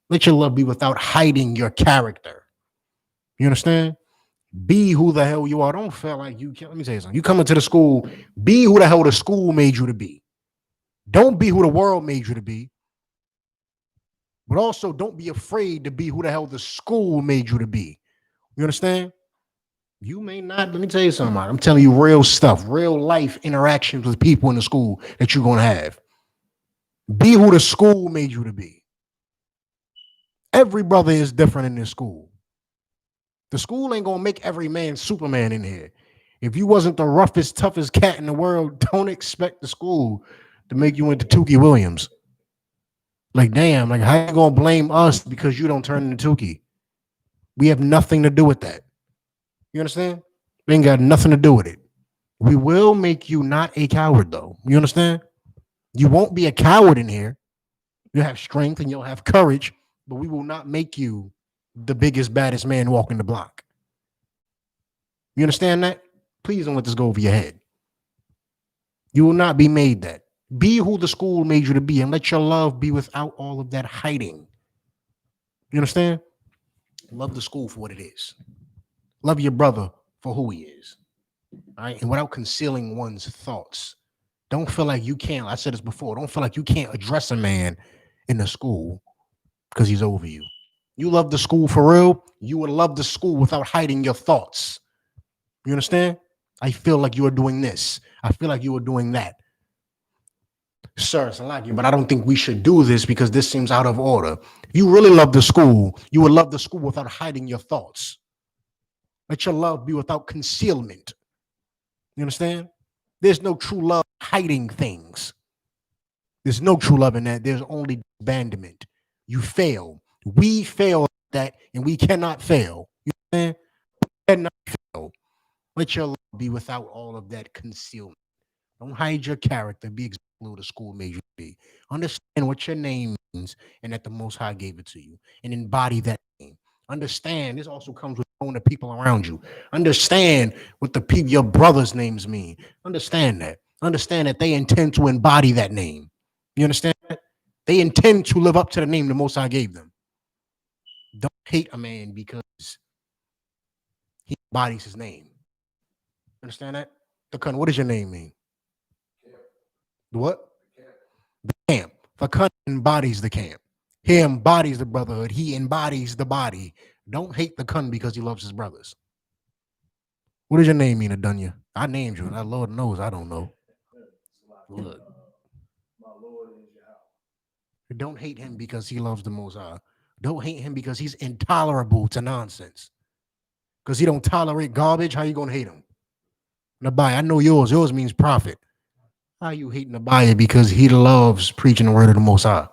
Let your love be without hiding your character. You understand? Be who the hell you are. Don't feel like you can't. Let me tell you something. You come into the school, be who the hell the school made you to be. Don't be who the world made you to be. But also don't be afraid to be who the hell the school made you to be. You understand? You may not. Let me tell you something. I'm telling you real stuff, real life interactions with people in the school that you're going to have. Be who the school made you to be. Every brother is different in this school. The school ain't going to make every man Superman in here. If you wasn't the roughest, toughest cat in the world, don't expect the school to make you into Tukey Williams. Like, damn, like, how you going to blame us because you don't turn into Tukey? We have nothing to do with that. You understand? We ain't got nothing to do with it. We will make you not a coward, though. You understand? You won't be a coward in here. You'll have strength and you'll have courage, but we will not make you the biggest, baddest man walking the block. You understand that? Please don't let this go over your head. You will not be made that. Be who the school made you to be and let your love be without all of that hiding. You understand? Love the school for what it is. Love your brother for who he is. All right? And without concealing one's thoughts. Don't feel like you can't. I said this before. Don't feel like you can't address a man in the school because he's over you. You love the school for real. You would love the school without hiding your thoughts. You understand? I feel like you are doing this. I feel like you are doing that. Sir, it's like you, but I don't think we should do this because this seems out of order. If you really love the school, you would love the school without hiding your thoughts. Let your love be without concealment. You understand? There's no true love hiding things. There's no true love in that. There's only abandonment. You fail. We fail at that, and we cannot fail. You understand? We cannot fail. Let your love be without all of that concealment. Don't hide your character. Be exactly what the school made you be. Understand what your name means and that the Most High gave it to you. And embody that name. Understand. This also comes with knowing the people around you. Understand what the people, your brothers' names mean. Understand that. Understand that they intend to embody that name. You understand that? They intend to live up to the name the Most High gave them. Don't hate a man because he embodies his name. Understand that? What does your name mean? The what? The camp. Fakun embodies the camp. He embodies the brotherhood. He embodies the body. Don't hate the kun because he loves his brothers. What does your name mean, Adunya? I named you, and that Lord knows I don't know. Look. My Lord is Yahweh. Don't hate him because he loves the Most High. Don't hate him because he's intolerable to nonsense. Because he don't tolerate garbage. How you gonna hate him? Nabai, I know yours. Yours means prophet. How you hating Nabai because he loves preaching the word of the Most High?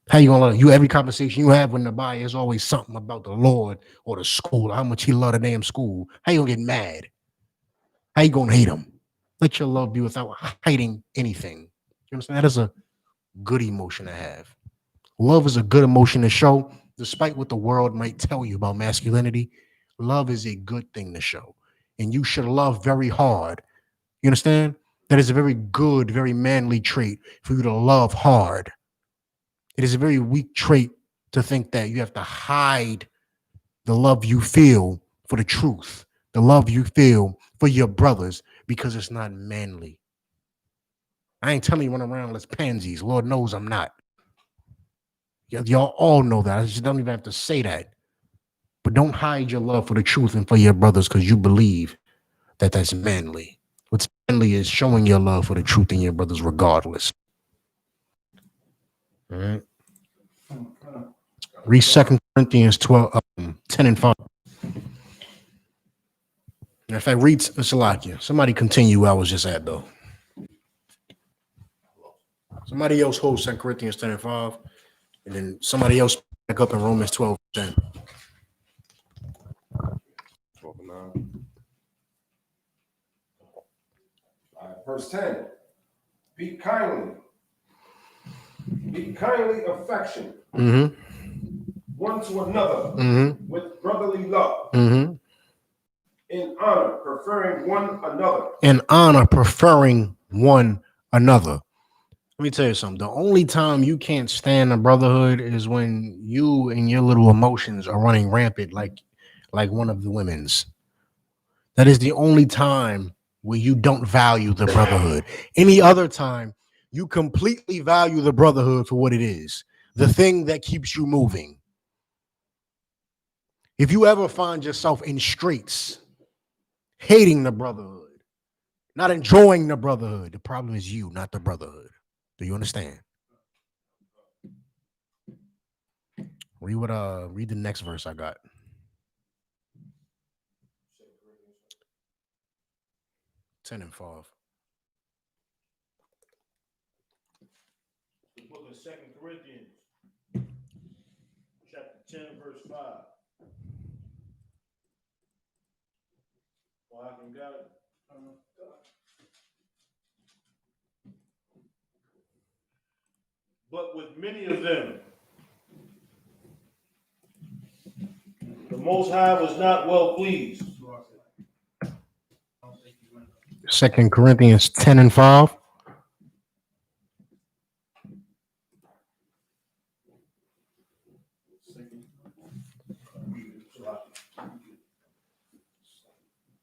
How you gonna love you? Every conversation you have with Nabai is always something about the Lord or the school, how much he love the damn school. How you gonna get mad? How you gonna hate him? Let your love be without hiding anything. You understand? That is a good emotion to have. Love is a good emotion to show, despite what the world might tell you about masculinity. Love is a good thing to show, and you should love very hard. You understand? That is a very good, very manly trait for you to love hard. It is a very weak trait to think that you have to hide the love you feel for the truth, the love you feel for your brothers, because it's not manly. I ain't telling you run around as pansies. Lord knows I'm not. Y'all all know that. I just don't even have to say that. But don't hide your love for the truth and for your brothers because you believe that that's manly. What's manly is showing your love for the truth and your brothers regardless. All right. Read 2 Corinthians 10 and 5. And if I read Salakia, somebody continue where I was just at, though. Somebody else holds 2 Corinthians 10 and 5. And then somebody else back up in Romans 12 and 10. All right, verse 10. Be kindly affection one to another with brotherly love. In honor, preferring one another. In honor, preferring one another. Let me tell you something. The only time you can't stand a brotherhood is when you and your little emotions are running rampant like one of the women's. That is the only time where you don't value the brotherhood. Any other time, you completely value the brotherhood for what it is, the thing that keeps you moving. If you ever find yourself in straits, hating the brotherhood, not enjoying the brotherhood, the problem is you, not the brotherhood. Do you understand? Read the next verse I got. Ten and 5. The book of 2 Corinthians, chapter 10, verse 5. Well, I can got it. But with many of them, the Most High was not well pleased. 2 Corinthians 10 and 5.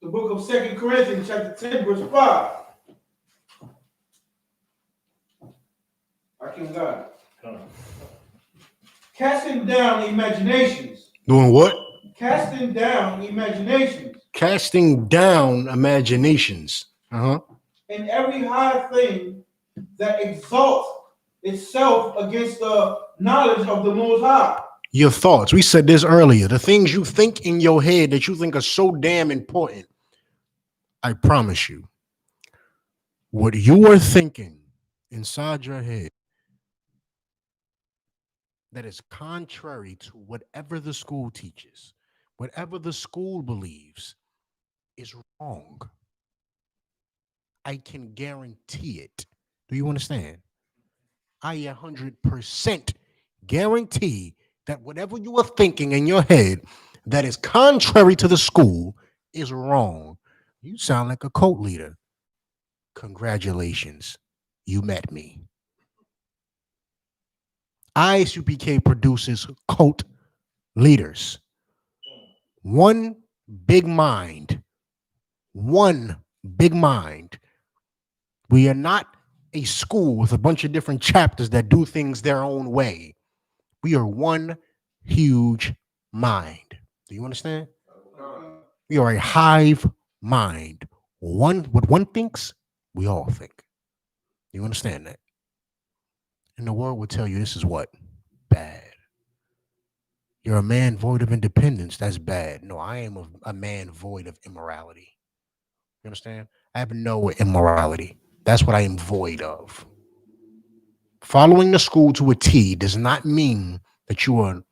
The book of 2 Corinthians, chapter 10, verse 5. I can got it. Casting down imaginations. Doing what? Casting down imaginations. Casting down imaginations. And every high thing that exalts itself against the knowledge of the Most High. Your thoughts. We said this earlier. The things you think in your head that you think are so damn important. I promise you, what you are thinking inside your head that is contrary to whatever the school teaches, whatever the school believes, is wrong. I can guarantee it. Do you understand? I 100% guarantee that whatever you are thinking in your head that is contrary to the school is wrong. You sound like a cult leader. Congratulations. You met me. ISUPK produces cult leaders. One big mind. One big mind. We are not a school with a bunch of different chapters that do things their own way. We are one huge mind. Do you understand? We are a hive mind. What one thinks, we all think. You understand that? And the world will tell you this is what? Bad. You're a man void of independence. That's bad. No, I am a man void of immorality. You understand? I have no immorality. That's what I am void of. Following the school to a T does not mean that you are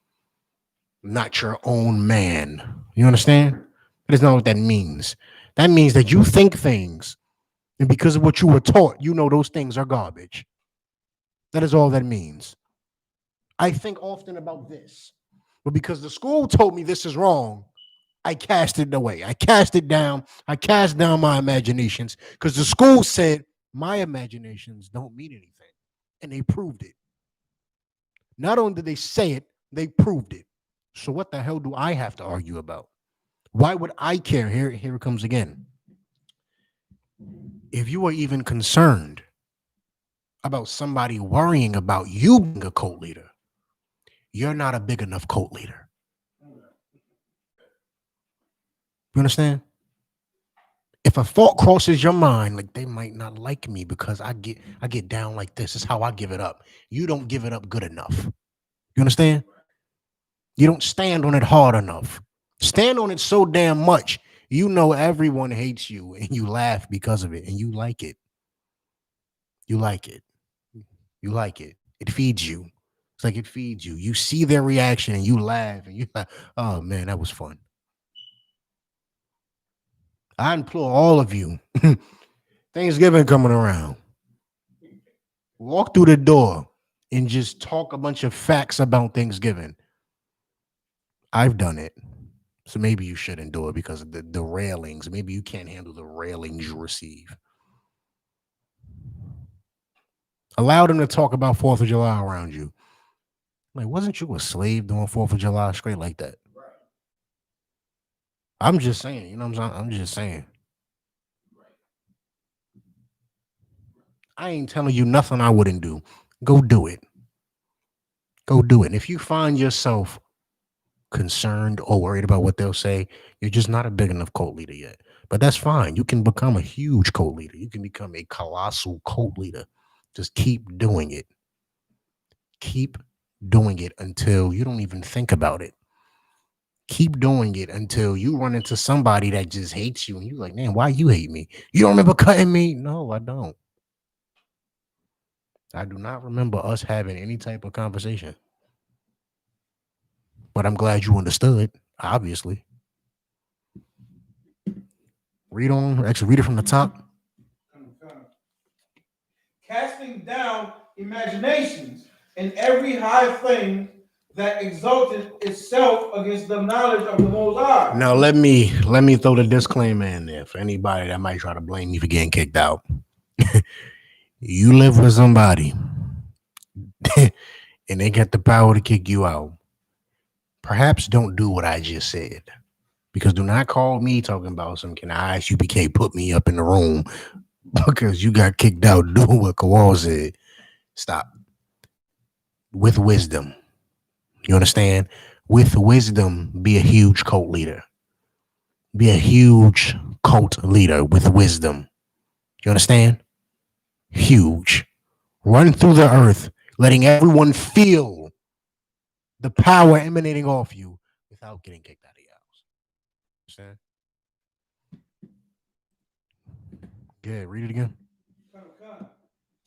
not your own man. You understand? That is not what that means. That means that you think things, and because of what you were taught, you know those things are garbage. That is all that means. I think often about this, but because the school told me this is wrong, I cast it away. I cast it down. I cast down my imaginations because the school said my imaginations don't mean anything. And they proved it. Not only did they say it, they proved it. So what the hell do I have to argue about? Why would I care? Here it comes again. If you are even concerned about somebody worrying about you being a cult leader, you're not a big enough cult leader. You understand? If a thought crosses your mind, like they might not like me because I get down like this. This is how I give it up. You don't give it up good enough. You understand? You don't stand on it hard enough. Stand on it so damn much. You know everyone hates you and you laugh because of it and you like it. You like it. You like it. It feeds you. It's like it feeds you. You see their reaction and you laugh and you're like, oh man, that was fun. I implore all of you, Thanksgiving coming around, walk through the door and just talk a bunch of facts about Thanksgiving. I've done it. So maybe you shouldn't do it because of the railings. Maybe you can't handle the railings you receive. Allow them to talk about 4th of July around you. Like, wasn't you a slave doing 4th of July straight like that? I'm just saying, you know what I'm saying? I'm just saying. I ain't telling you nothing I wouldn't do. Go do it. Go do it. And if you find yourself concerned or worried about what they'll say, you're just not a big enough cult leader yet. But that's fine. You can become a huge cult leader. You can become a colossal cult leader. Just keep doing it. Keep doing it until you don't even think about it. Keep doing it until you run into somebody that just hates you and you're like, man, why you hate me? You don't remember cutting me? No, I don't. I do not remember us having any type of conversation. But I'm glad you understood, obviously. Read it from the top. Casting down imaginations and every high thing that exalted itself against the knowledge of the Most High. Now let me throw the disclaimer in there for anybody that might try to blame me for getting kicked out. You live with somebody and they got the power to kick you out. Perhaps don't do what I just said. Because do not call me talking about some can I.S.U.P.K put me up in the room because you got kicked out doing what Kawal said. Stop. With wisdom. You understand? With wisdom, be a huge cult leader. Be a huge cult leader with wisdom. You understand? Huge. Run through the earth, letting everyone feel the power emanating off you without getting kicked out of your house. Understand? Yeah, read it again.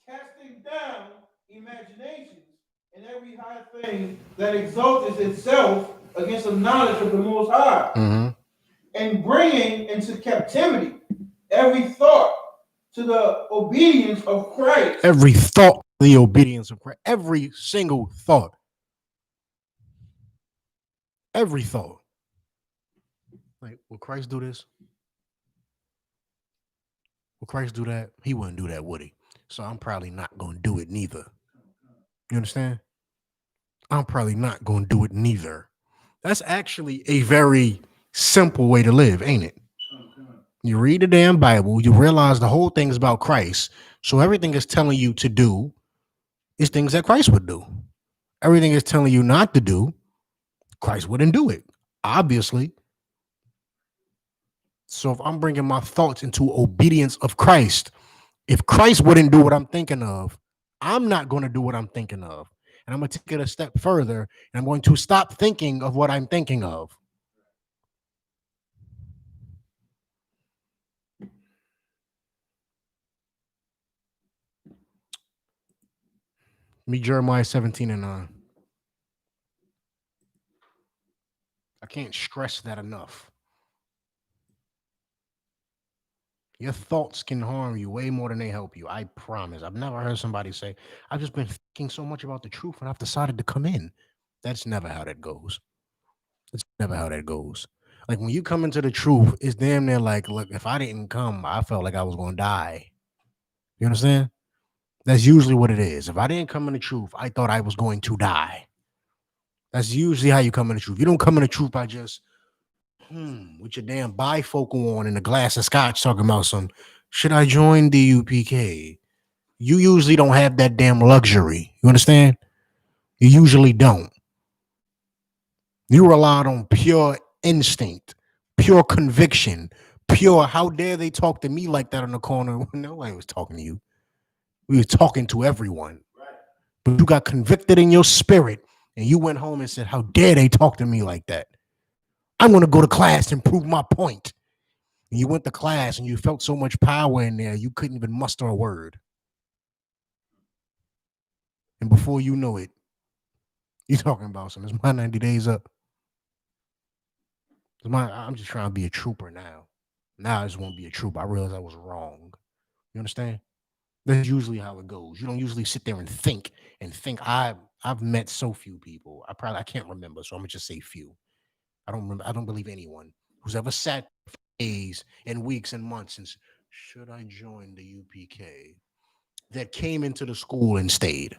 Casting down imaginations and every high thing that exalts itself against the knowledge of the Most High, and bringing into captivity every thought to the obedience of Christ. Every thought, the obedience of Christ. Every single thought. Every thought. Like, will Christ do this? Will Christ do that? He wouldn't do that, would he? So I'm probably not going to do it neither. You understand? I'm probably not going to do it neither. That's actually a very simple way to live, ain't it? You read the damn Bible, you realize the whole thing's about Christ. So everything is telling you to do is things that Christ would do. Everything is telling you not to do, Christ wouldn't do it, obviously. So if I'm bringing my thoughts into obedience of Christ, if Christ wouldn't do what I'm thinking of, I'm not going to do what I'm thinking of. And I'm going to take it a step further, and I'm going to stop thinking of what I'm thinking of. Me, Jeremiah 17:9. I can't stress that enough. Your thoughts can harm you way more than they help you. I promise. I've never heard somebody say, I've just been thinking so much about the truth and I've decided to come in. That's never how that goes. It's never how that goes. Like when you come into the truth, it's damn near like, look, if I didn't come, I felt like I was going to die. You understand? That's usually what it is. If I didn't come in the truth, I thought I was going to die. That's usually how you come in the truth. You don't come in the truth by just, with your damn bifocal on and a glass of scotch talking about some, should I join the UPK? You usually don't have that damn luxury. You understand? You usually don't. You relied on pure instinct, pure conviction, pure, how dare they talk to me like that in the corner when nobody was talking to you. We were talking to everyone. But you got convicted in your spirit and you went home and said, how dare they talk to me like that? I'm going to go to class and prove my point. And you went to class and you felt so much power in there, you couldn't even muster a word. And before you know it, you're talking about some, it's my 90 days up. I'm just trying to be a trooper now. Now I just want to be a trooper. I realized I was wrong. You understand? That's usually how it goes. You don't usually sit there and think. I've met so few people. I can't remember, so I'm gonna just say few. I don't remember. I don't believe anyone who's ever sat for days and weeks and months and said, should I join the UPK? That came into the school and stayed.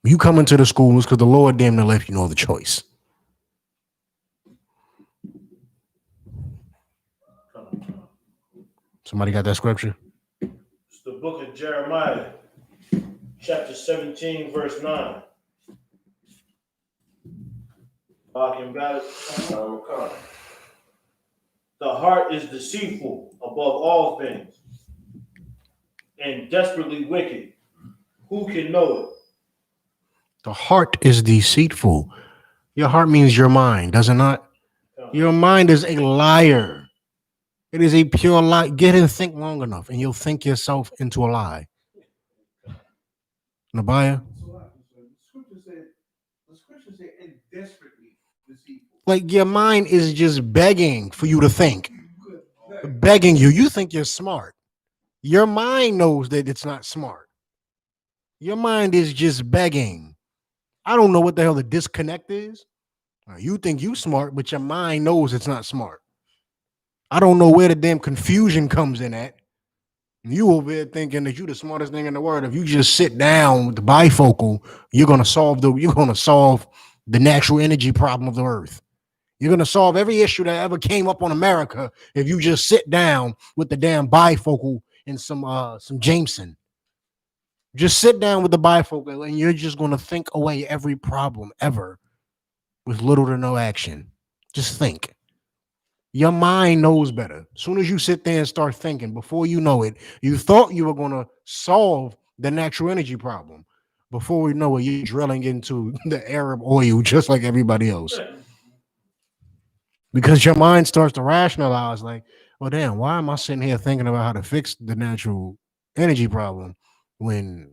You come into the schools because the Lord damn near left you no other choice. Somebody got that scripture? It's the book of Jeremiah, chapter 17, verse 9. Got it. The heart is deceitful above all things and desperately wicked. Who can know it? The heart is deceitful. Your heart means your mind, does it not? Your mind is a liar. It is a pure lie. Get and think long enough, and you'll think yourself into a lie. Nabaya? The scripture said, and desperately deceitful. Like your mind is just begging for you to think. Begging you. You think you're smart. Your mind knows that it's not smart. Your mind is just begging. I don't know what the hell the disconnect is. You think you smart, but your mind knows it's not smart. I don't know where the damn confusion comes in at. You over there thinking that you the smartest thing in the world. If you just sit down with the bifocal, you're gonna solve the natural energy problem of the earth. You're gonna solve every issue that ever came up on America if you just sit down with the damn bifocal and some Jameson. Just sit down with the bifocal and you're just gonna think away every problem ever with little to no action. Just think. Your mind knows better. As soon as you sit there and start thinking, before you know it, you thought you were going to solve the natural energy problem. Before we know it, you're drilling into the Arab oil just like everybody else. Because your mind starts to rationalize like, well, damn, why am I sitting here thinking about how to fix the natural energy problem when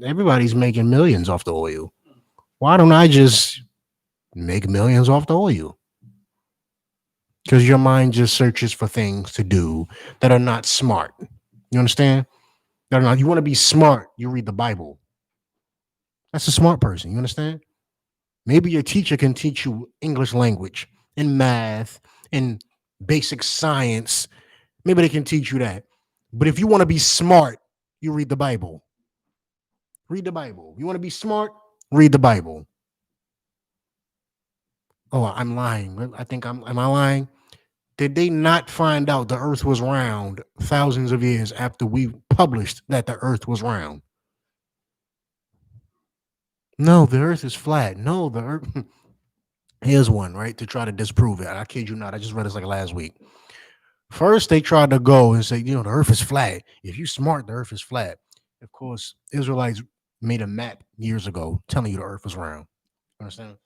everybody's making millions off the oil? Why don't I just make millions off the oil? Because your mind just searches for things to do that are not smart. You understand? That are not. You want to be smart, you read the Bible. That's a smart person. You understand? Maybe your teacher can teach you English language and math and basic science. Maybe they can teach you that. But if you want to be smart, you read the Bible. Read the Bible. You want to be smart? Read the Bible. Oh, I'm lying. I think am I lying? Did they not find out the earth was round thousands of years after we published that the earth was round? No, the earth is flat. No, the earth. Here's one, right? To try to disprove it. I kid you not. I just read this like last week. First, they tried to go and say, the earth is flat. If you smart, the earth is flat. Of course, Israelites made a map years ago telling you the earth was round. Understand?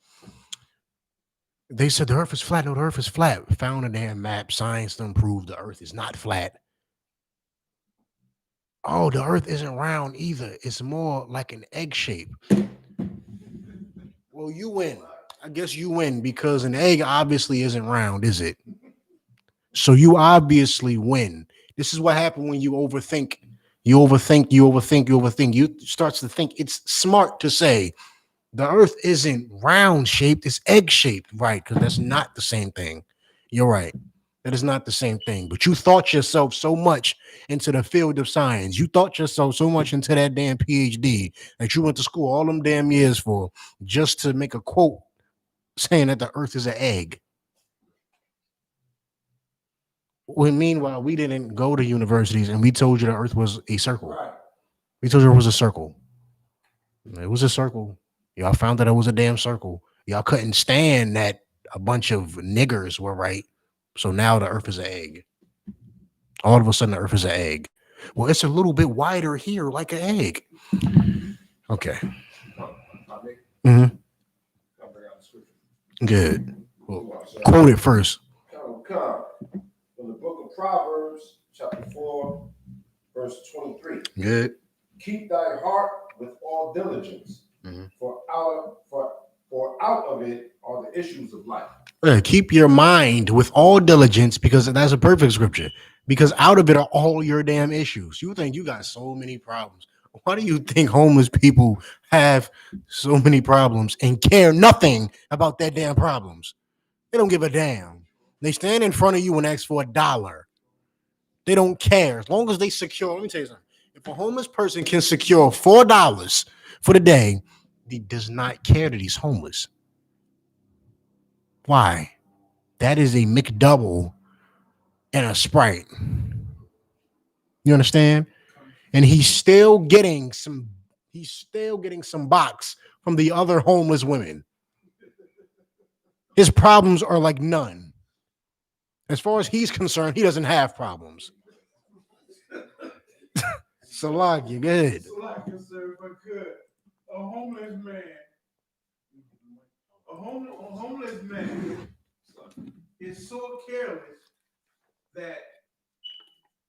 They said the earth is flat. No, the earth is flat. Found a damn map. Science done proved the earth is not flat. Oh, the earth isn't round either. It's more like an egg shape. Well, you win. I guess you win because an egg obviously isn't round, is it? So you obviously win. This is what happened when you overthink. You starts to think it's smart to say the earth isn't round shaped, it's egg shaped, right? Because that's not the same thing. You're right. That is not the same thing. But you thought yourself so much into the field of science. You thought yourself so much into that damn PhD that you went to school all them damn years for just to make a quote saying that the earth is an egg. When meanwhile, we didn't go to universities and we told you the earth was a circle. Right. We told you it was a circle. It was a circle. Y'all found that it was a damn circle. Y'all couldn't stand that a bunch of niggers were right. So now the earth is an egg. All of a sudden, the earth is an egg. Well, it's a little bit wider here, like an egg. Okay. Mm-hmm. Good. Well, quote it first. From the book of Proverbs, chapter 4, verse 23. Good. Keep thy heart with all diligence, for out of it are the issues of life. Keep your mind with all diligence, because that's a perfect scripture. Because out of it are all your damn issues. You think you got so many problems. Why do you think homeless people have so many problems and care nothing about their damn problems? They don't give a damn. They stand in front of you and ask for $1. They don't care. As long as they secure, let me tell you something. If a homeless person can secure $4 for the day, he does not care that he's homeless. Why? That is a McDouble and a Sprite. You understand? And he's still getting some box from the other homeless women. His problems are like none. As far as he's concerned, he doesn't have problems. Salag, you good. Salaki, sir, if I could. A homeless man is so careless that,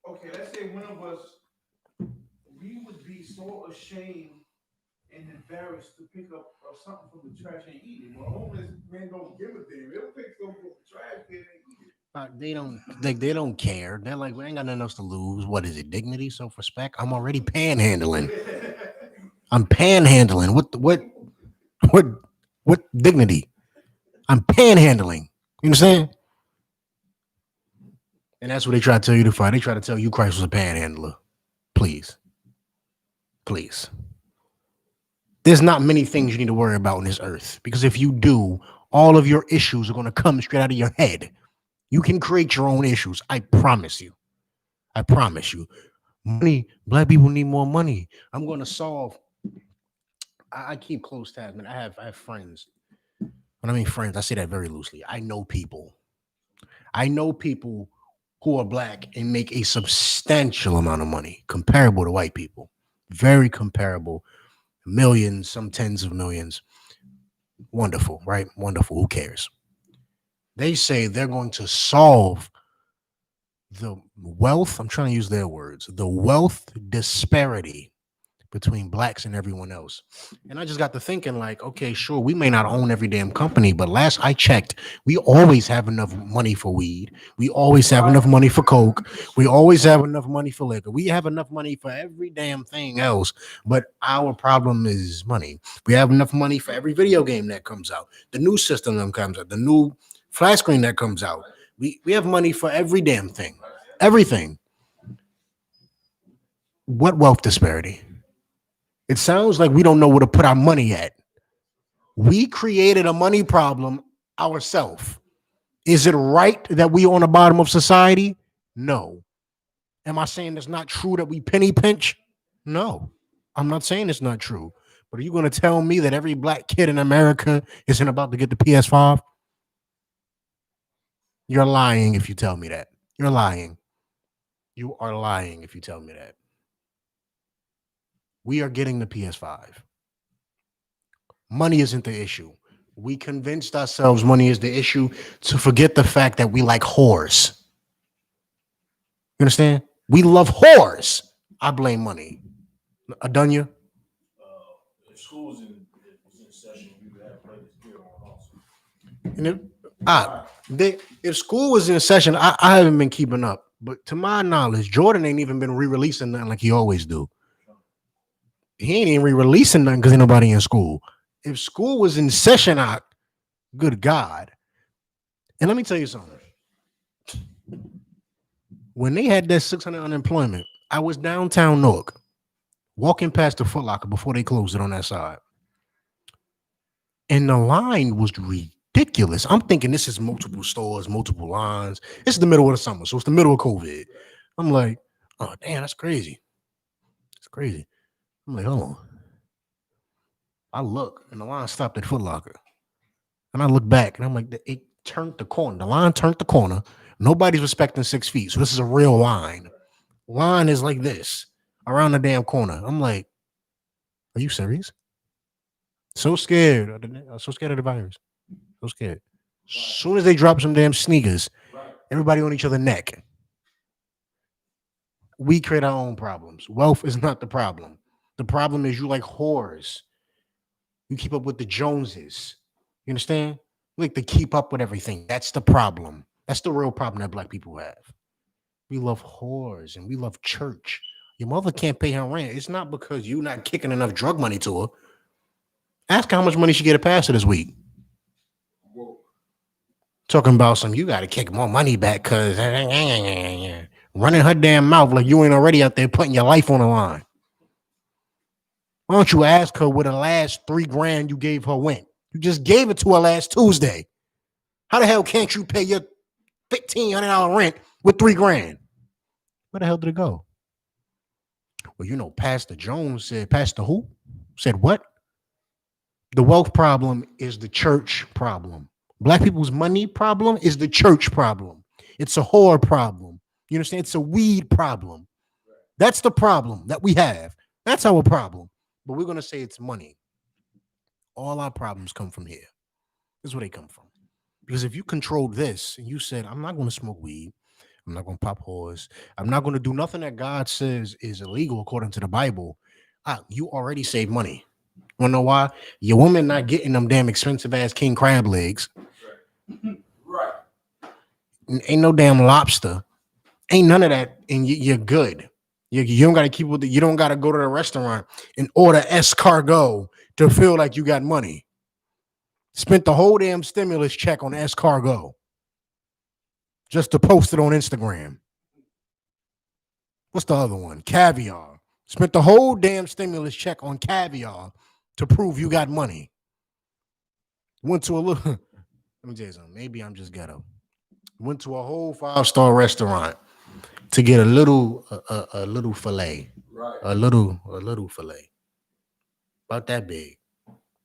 okay, let's say one of us, we would be so ashamed and embarrassed to pick up something from the trash and eat it. Well, a homeless man don't give a damn. He'll pick something from the trash can and eat it. They don't care. They're like, we ain't got nothing else to lose. What is it? Dignity, self-respect? I'm already panhandling. I'm panhandling. What dignity? I'm panhandling. You understand? And that's what they try to tell you to fight. They try to tell you Christ was a panhandler. Please. There's not many things you need to worry about on this earth, because if you do, all of your issues are going to come straight out of your head. You can create your own issues. I promise you. Money. Black people need more money. I'm going to solve. I keep close tabs, man. I have friends. When I mean friends, I say that very loosely. I know people who are black and make a substantial amount of money comparable to white people. Very comparable. Millions, some tens of millions. Wonderful, right? Wonderful. Who cares? They say they're going to solve the wealth. I'm trying to use their words. The wealth disparity between blacks and everyone else. And I just got to thinking, like, okay, sure, we may not own every damn company, but last I checked, we always have enough money for weed. We always have enough money for coke. We always have enough money for liquor. We have enough money for every damn thing else, but our problem is money. We have enough money for every video game that comes out, the new system that comes out, the new flat screen that comes out. We have money for every damn thing, everything. What wealth disparity? It sounds like we don't know where to put our money at. We created a money problem ourselves. Is it right that we on the bottom of society? No. Am I saying it's not true that we penny pinch? No. I'm not saying it's not true. But are you going to tell me that every black kid in America isn't about to get the PS5? You're lying if you tell me that. You're lying. You are lying if you tell me that. We are getting the PS5. Money isn't the issue. We convinced ourselves money is the issue to forget the fact that we like whores. You understand? We love whores. I blame money. Adunya? If school was in session, we would have played this beer on also. And if school was in session, I haven't been keeping up. But to my knowledge, Jordan ain't even been re-releasing nothing like he always do. He ain't even re-releasing nothing because ain't nobody in school. If school was in session, good God. And let me tell you something. When they had that 600 unemployment, I was downtown Newark, walking past the Foot Locker before they closed it on that side. And the line was ridiculous. I'm thinking this is multiple stores, multiple lines. It's the middle of the summer, so it's the middle of COVID. I'm like, oh, damn, that's crazy. It's crazy. I'm like, hold on. I look, and the line stopped at Foot Locker. And I look back, and I'm like, it turned the corner. The line turned the corner. Nobody's respecting 6 feet, so this is a real line. Line is like this, around the damn corner. I'm like, are you serious? So scared. I'm so scared of the virus. So scared. As soon as they drop some damn sneakers, everybody on each other's neck. We create our own problems. Wealth is not the problem. The problem is you like whores. You keep up with the Joneses. You understand? We like to keep up with everything. That's the problem. That's the real problem that black people have. We love whores and we love church. Your mother can't pay her rent. It's not because you're not kicking enough drug money to her. Ask her how much money she get a pastor this week. Talking about you got to kick more money back because running her damn mouth like you ain't already out there putting your life on the line. Why don't you ask her where the last $3,000 you gave her went? You just gave it to her last Tuesday. How the hell can't you pay your $1,500 rent with $3,000? Where the hell did it go? Well, Pastor Jones said, Pastor who? Said what? The wealth problem is the church problem. Black people's money problem is the church problem. It's a whore problem. You understand? It's a weed problem. That's the problem that we have. That's our problem. But we're going to say it's money. All our problems come from here. This is where they come from. Because if you controlled this and you said, I'm not going to smoke weed, I'm not going to pop whores, I'm not going to do nothing that God says is illegal according to the Bible, you already save money. You know why? Your woman not getting them damn expensive ass king crab legs. Right. Ain't no damn lobster. Ain't none of that. And you're good. You don't got to keep with it. You don't got to go to the restaurant and order escargot to feel like you got money. Spent the whole damn stimulus check on escargot just to post it on Instagram. What's the other one? Caviar. Spent the whole damn stimulus check on caviar to prove you got money. Went to a little, let me tell you something. Maybe I'm just ghetto. Went to a whole 5-star restaurant to get a little fillet. Right. A little fillet. About that big.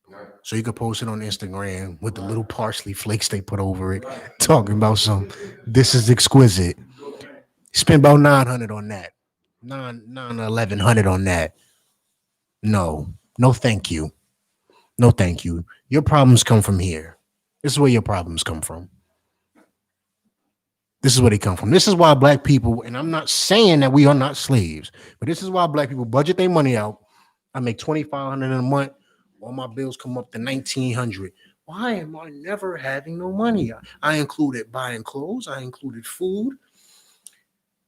Right. So you could post it on Instagram with the little parsley flakes they put over it, talking about this is exquisite. Spent about $900 on that. $1,100 on that. No, thank you. No, thank you. Your problems come from here. This is where your problems come from. This is where they come from. This is why black people, and I'm not saying that we are not slaves, but this is why black people budget their money out. I make $2,500 in a month. All my bills come up to $1,900. Why am I never having no money? I included buying clothes. I included food.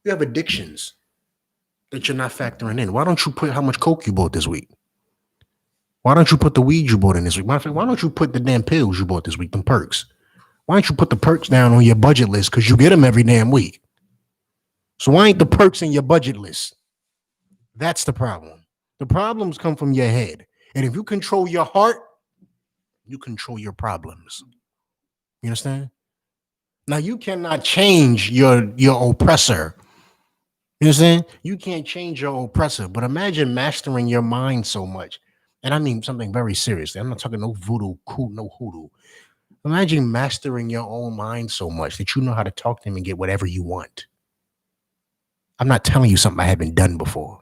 You have addictions that you're not factoring in. Why don't you put how much coke you bought this week? Why don't you put the weed you bought in this week? Matter of fact, why don't you put the damn pills you bought this week, them perks? Why don't you put the perks down on your budget list? Because you get them every damn week. So why ain't the perks in your budget list? That's the problem. The problems come from your head. And if you control your heart, you control your problems. You understand? Now you cannot change your oppressor. You understand? You can't change your oppressor, but imagine mastering your mind so much. And I mean something very seriously. I'm not talking no voodoo, no hoodoo. Imagine mastering your own mind so much that you know how to talk to him and get whatever you want. I'm not telling you something I haven't done before.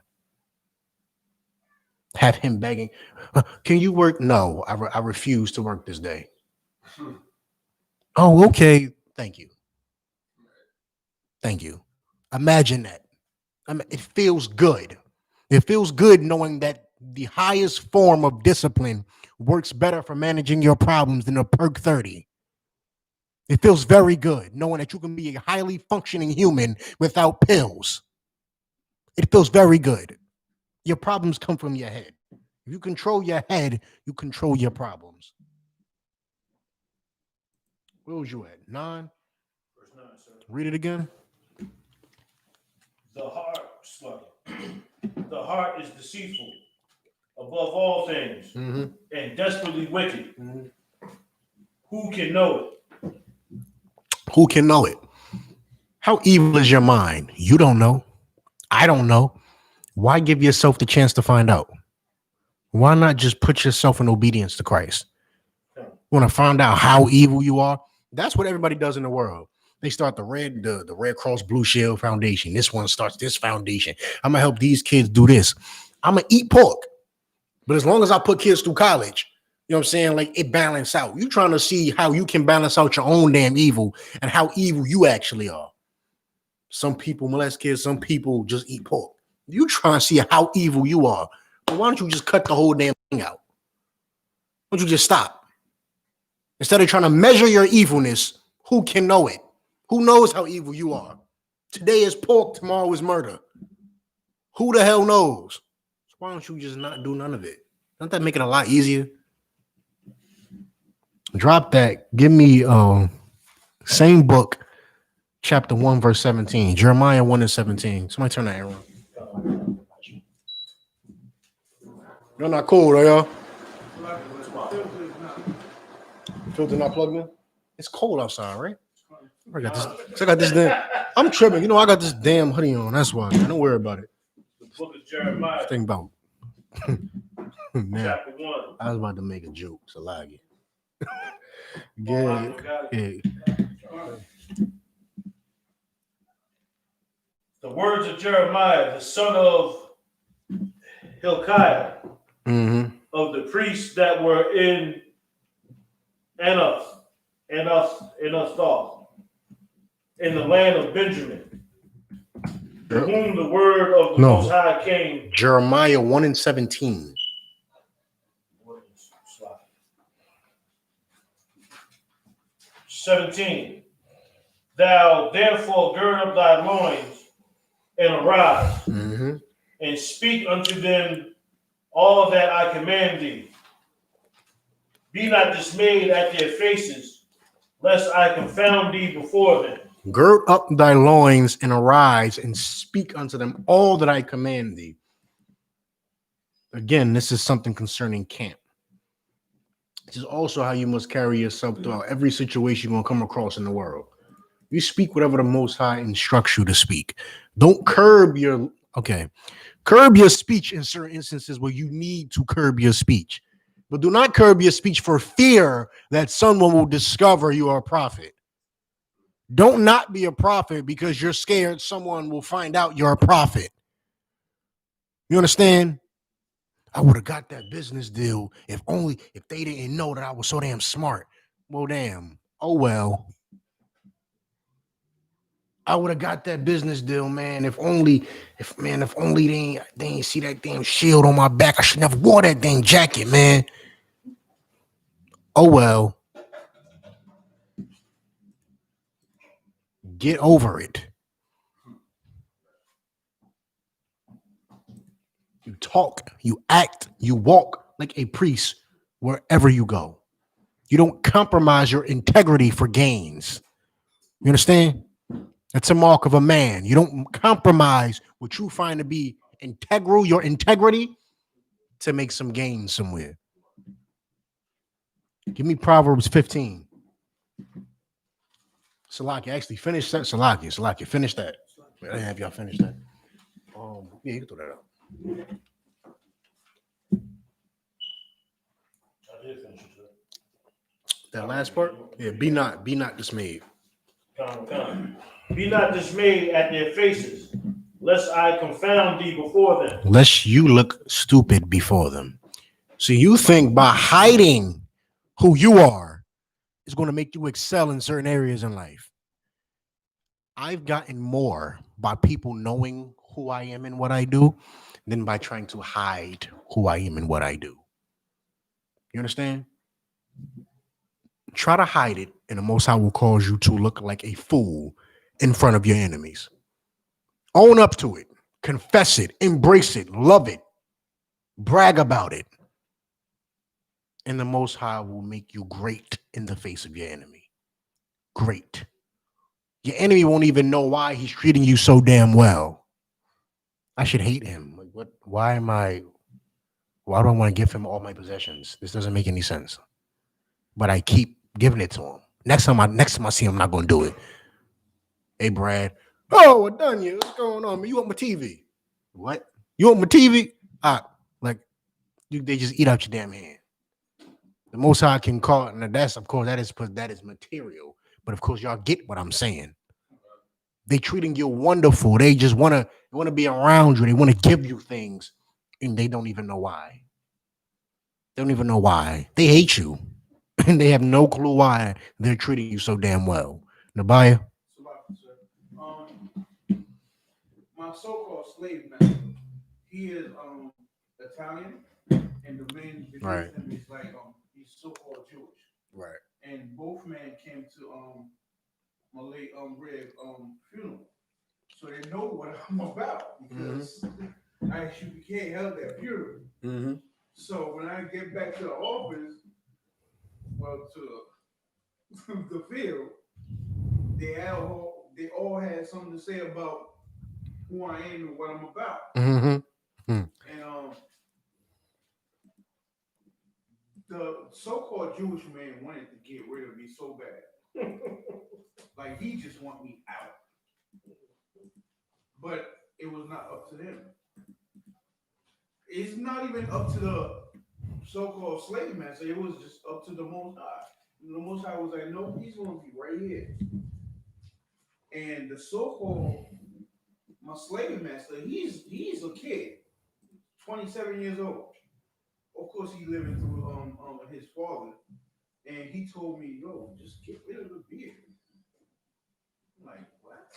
Have him begging, can you work? No, I refuse to work this day. Oh, okay. Thank you. Thank you. Imagine that. It feels good. It feels good knowing that the highest form of discipline works better for managing your problems than a perk 30. It feels very good knowing that you can be a highly functioning human without pills. It feels very good. Your problems come from your head. If you control your head, you control your problems. Where was you at? 9? Verse 9, sir. Read it again. The heart is deceitful above all things and desperately wicked. Who can know it? Who can know it? How evil is your mind? You don't know. I don't know. Why give yourself the chance to find out? Why not just put yourself in obedience to Christ? You want to find out how evil you are? That's what everybody does in the world. They start the Red Cross Blue Shield Foundation. This one starts this foundation. I'm gonna help these kids do this. I'm gonna eat pork, but as long as I put kids through college, you know what I'm saying? Like it balance out. You trying to see how you can balance out your own damn evil and how evil you actually are. Some people molest kids. Some people just eat pork. You trying to see how evil you are. But why don't you just cut the whole damn thing out? Why don't you just stop? Instead of trying to measure your evilness, who can know it? Who knows how evil you are? Today is pork, tomorrow is murder. Who the hell knows? So why don't you just not do none of it? Doesn't that make it a lot easier? Drop that. Give me same book, chapter 1, verse 17. Jeremiah 1 and 17. Somebody turn that around. You're not cool, are y'all? Filter not plugged in? It's cold outside, right? I got this damn. I'm tripping. You know, I got this damn hoodie on. That's why. Man. Don't worry about it. The book of Jeremiah, Think about. Man, chapter 1. I was about to make a joke, so lag it. Oh, I forgot it. The words of Jeremiah, the son of Hilkiah, of the priests that were in Anath, in the land of Benjamin, to whom the word of the Most High came. Jeremiah 1 and 17. 17. Thou therefore gird up thy loins and arise, and speak unto them all that I command thee. Be not dismayed at their faces, lest I confound thee before them. Gird up thy loins and arise and speak unto them all that I command thee. Again, this is something concerning camp. This is also how you must carry yourself throughout every situation you're going to come across in the world. You speak whatever the Most High instructs you to speak. Don't curb your speech in certain instances where you need to curb your speech. But do not curb your speech for fear that someone will discover you are a prophet. Don't not be a prophet because you're scared someone will find out you're a prophet. You understand? I would have got that business deal if they didn't know that I was so damn smart. Well, damn. Oh, well. I would have got that business deal, man. If only they ain't see that damn shield on my back. I should never wore that damn jacket, man. Oh, well. Get over it. You talk, you act, you walk like a priest wherever you go. You don't compromise your integrity for gains. You understand? That's a mark of a man. You don't compromise what you find to be integral, your integrity, to make some gains somewhere. Give me Proverbs 15. Salaki, actually finish that. Salaki, finish that. I didn't have y'all finish that. Yeah, you can throw that out. I did finish it, sir. That last part? Yeah, be not dismayed. Come. Be not dismayed at their faces, lest I confound thee before them. Lest you look stupid before them. So you think by hiding who you are is going to make you excel in certain areas in life. I've gotten more by people knowing who I am and what I do than by trying to hide who I am and what I do. You understand? Try to hide it, and the Most High will cause you to look like a fool in front of your enemies. Own up to it. Confess it. Embrace it. Love it. Brag about it. And the Most High will make you great in the face of your enemy. Great. Your enemy won't even know why he's treating you so damn well. I should hate him. Like, what? Why do I want to give him all my possessions? This doesn't make any sense. But I keep giving it to him. Next time I see him, I'm not going to do it. Hey, Brad. Oh, what done you? What's going on, man? You want my TV? What? You want my TV? They just eat out your damn hand. The Most High can call it, and that's, of course, that is material. But of course, y'all get what I'm saying. They treating you wonderful. They just want to be around you. They want to give you things, and they don't even know why. They don't even know why. They hate you, and they have no clue why they're treating you so damn well. Nabaya? My so-called slave master, he is Italian, and the man Right. him is like he's so-called Jewish. Right. And both men came to my late Red funeral, so they know what I'm about because I.S.U.P.K held that funeral. Mm-hmm. So when I get back to the office, well, to the field, they all had something to say about who I am and what I'm about. Mm-hmm. And the so-called Jewish man wanted to get rid of me so bad. Like, he just want me out. But it was not up to them. It's not even up to the so-called slave master. It was just up to the Most High. And the Most High was like, no, he's going to be right here. And the so-called, my slave master, he's a kid, 27 years old. Of course, he living through his father. And he told me, yo, just get rid of the beard. I'm like, what?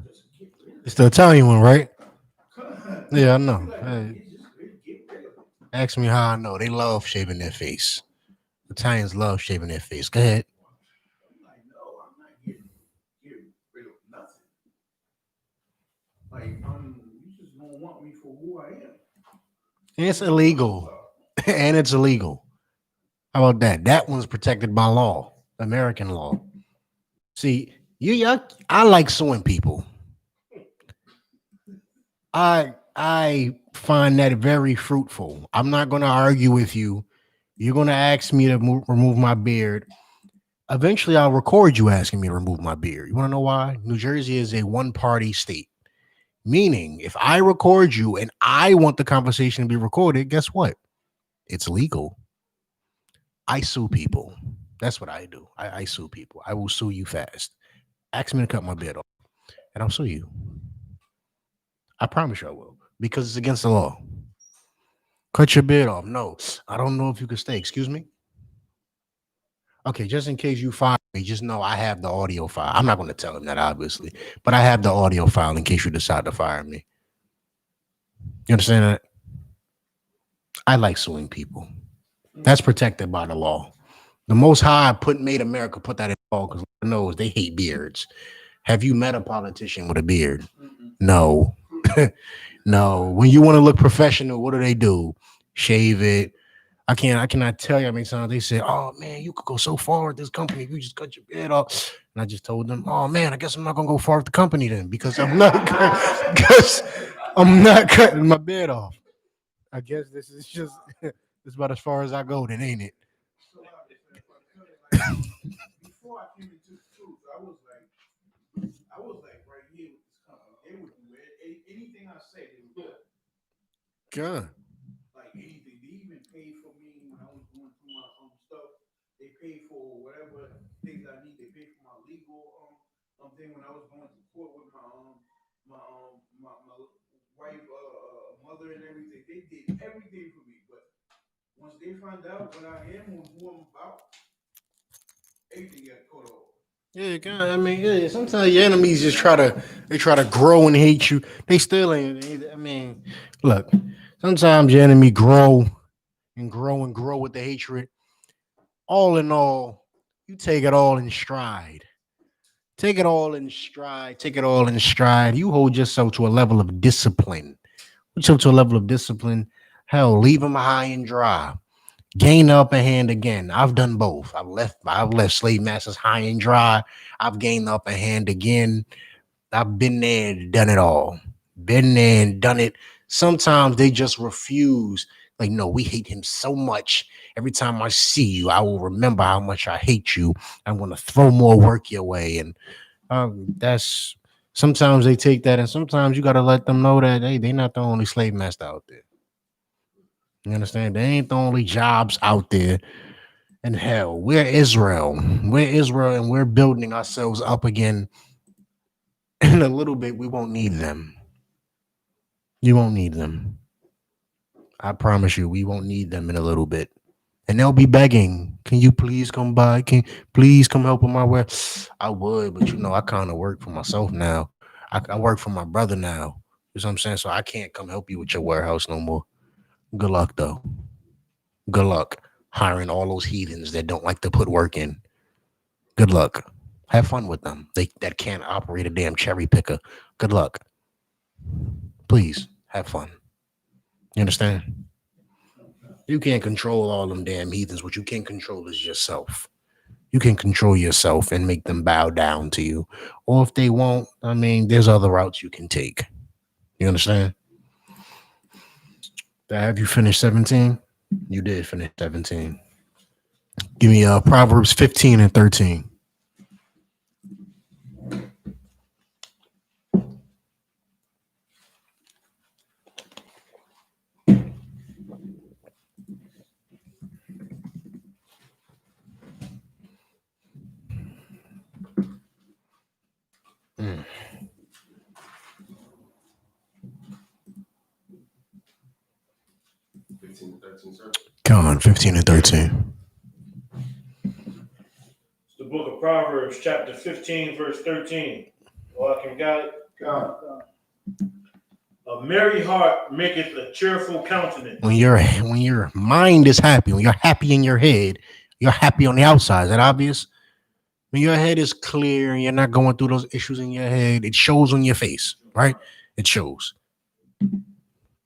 Just get rid of it. It's the Italian one, right? Yeah, I know. Like, Hey, just get rid of it. ask me how I know. They love shaving their face. Italians love shaving their face. Go ahead. I'm like, no, I'm not getting rid of nothing. Like, you just don't want me for who I am. And it's illegal. And it's illegal. How about that? That one's protected by law, American law. See, I like suing people. I find that very fruitful. I'm not going to argue with you. You're going to ask me to remove my beard. Eventually, I'll record you asking me to remove my beard. You want to know why? New Jersey is a one-party state. Meaning, if I record you and I want the conversation to be recorded, guess what? It's legal. I sue people. That's what I do. I sue people. I will sue you fast. Ask me to cut my beard off, and I'll sue you. I promise you I will, because it's against the law. Cut your beard off. No, I don't know if you can stay. Excuse me? Okay, just in case you fire me, just know I have the audio file. I'm not going to tell him that, obviously, but I have the audio file in case you decide to fire me. You understand that? I like suing people. That's protected by the law. The Most High made America put that in law because Lord knows they hate beards. Have you met a politician with a beard? No. No. When you want to look professional, what do? Shave it. I cannot tell you how many times they said, oh man, you could go so far with this company if you just cut your beard off. And I just told them, oh man, I guess I'm not gonna go far with the company then because I'm not cutting my beard off. I guess this is just this is about as far as I go, then, ain't it? So like, before I came into the truth, I was like right here with this company. They would do anything I say. They would do. God. Like anything. They even paid for me when I was going through my stuff. They paid for whatever things I need. They paid for my legal thing when I was going to court with my wife, mother, and everything. They did everything for me. But once they find out what I am and who I'm about, everything got cut off. Yeah, God, I mean, yeah. Sometimes your enemies just try to grow and hate you. They still ain't. I mean, look. Sometimes your enemy grow and grow and grow with the hatred. All in all, you take it all in stride. Take it all in stride. Take it all in stride. You hold yourself to a level of discipline. Yourself to a level of discipline. Hell, leave them high and dry. Gain the upper hand again. I've done both. I've left slave masters high and dry. I've gained the upper hand again. I've been there and done it all. Been there and done it. Sometimes they just refuse. Like, no, we hate him so much. Every time I see you, I will remember how much I hate you. I'm going to throw more work your way. And that's sometimes they take that, and sometimes you got to let them know that, hey, they're not the only slave master out there. You understand? They ain't the only jobs out there. And hell, we're Israel. We're Israel, and we're building ourselves up again. In a little bit, we won't need them. You won't need them. I promise you, we won't need them in a little bit. And they'll be begging, can you please come by? Can please come help with my work? I would, but I kind of work for myself now. I work for my brother now. You know what I'm saying? So I can't come help you with your warehouse no more. Good luck, though. Good luck hiring all those heathens that don't like to put work in. Good luck. Have fun with them. That can't operate a damn cherry picker. Good luck. Please have fun. You understand? You can't control all them damn heathens. What you can control is yourself. You can control yourself and make them bow down to you. Or if they won't, I mean, there's other routes you can take. You understand? Have you finished 17? You did finish 17. Give me Proverbs 15 and 13. Mm. 15 to 13, sir. Come on, 15 and 13. It's the book of Proverbs, chapter 15, verse 13. Walking got it. God. A merry heart maketh a cheerful countenance. When your mind is happy, when you're happy in your head, you're happy on the outside. Is that obvious? When your head is clear and you're not going through those issues in your head, it shows on your face, right? It shows.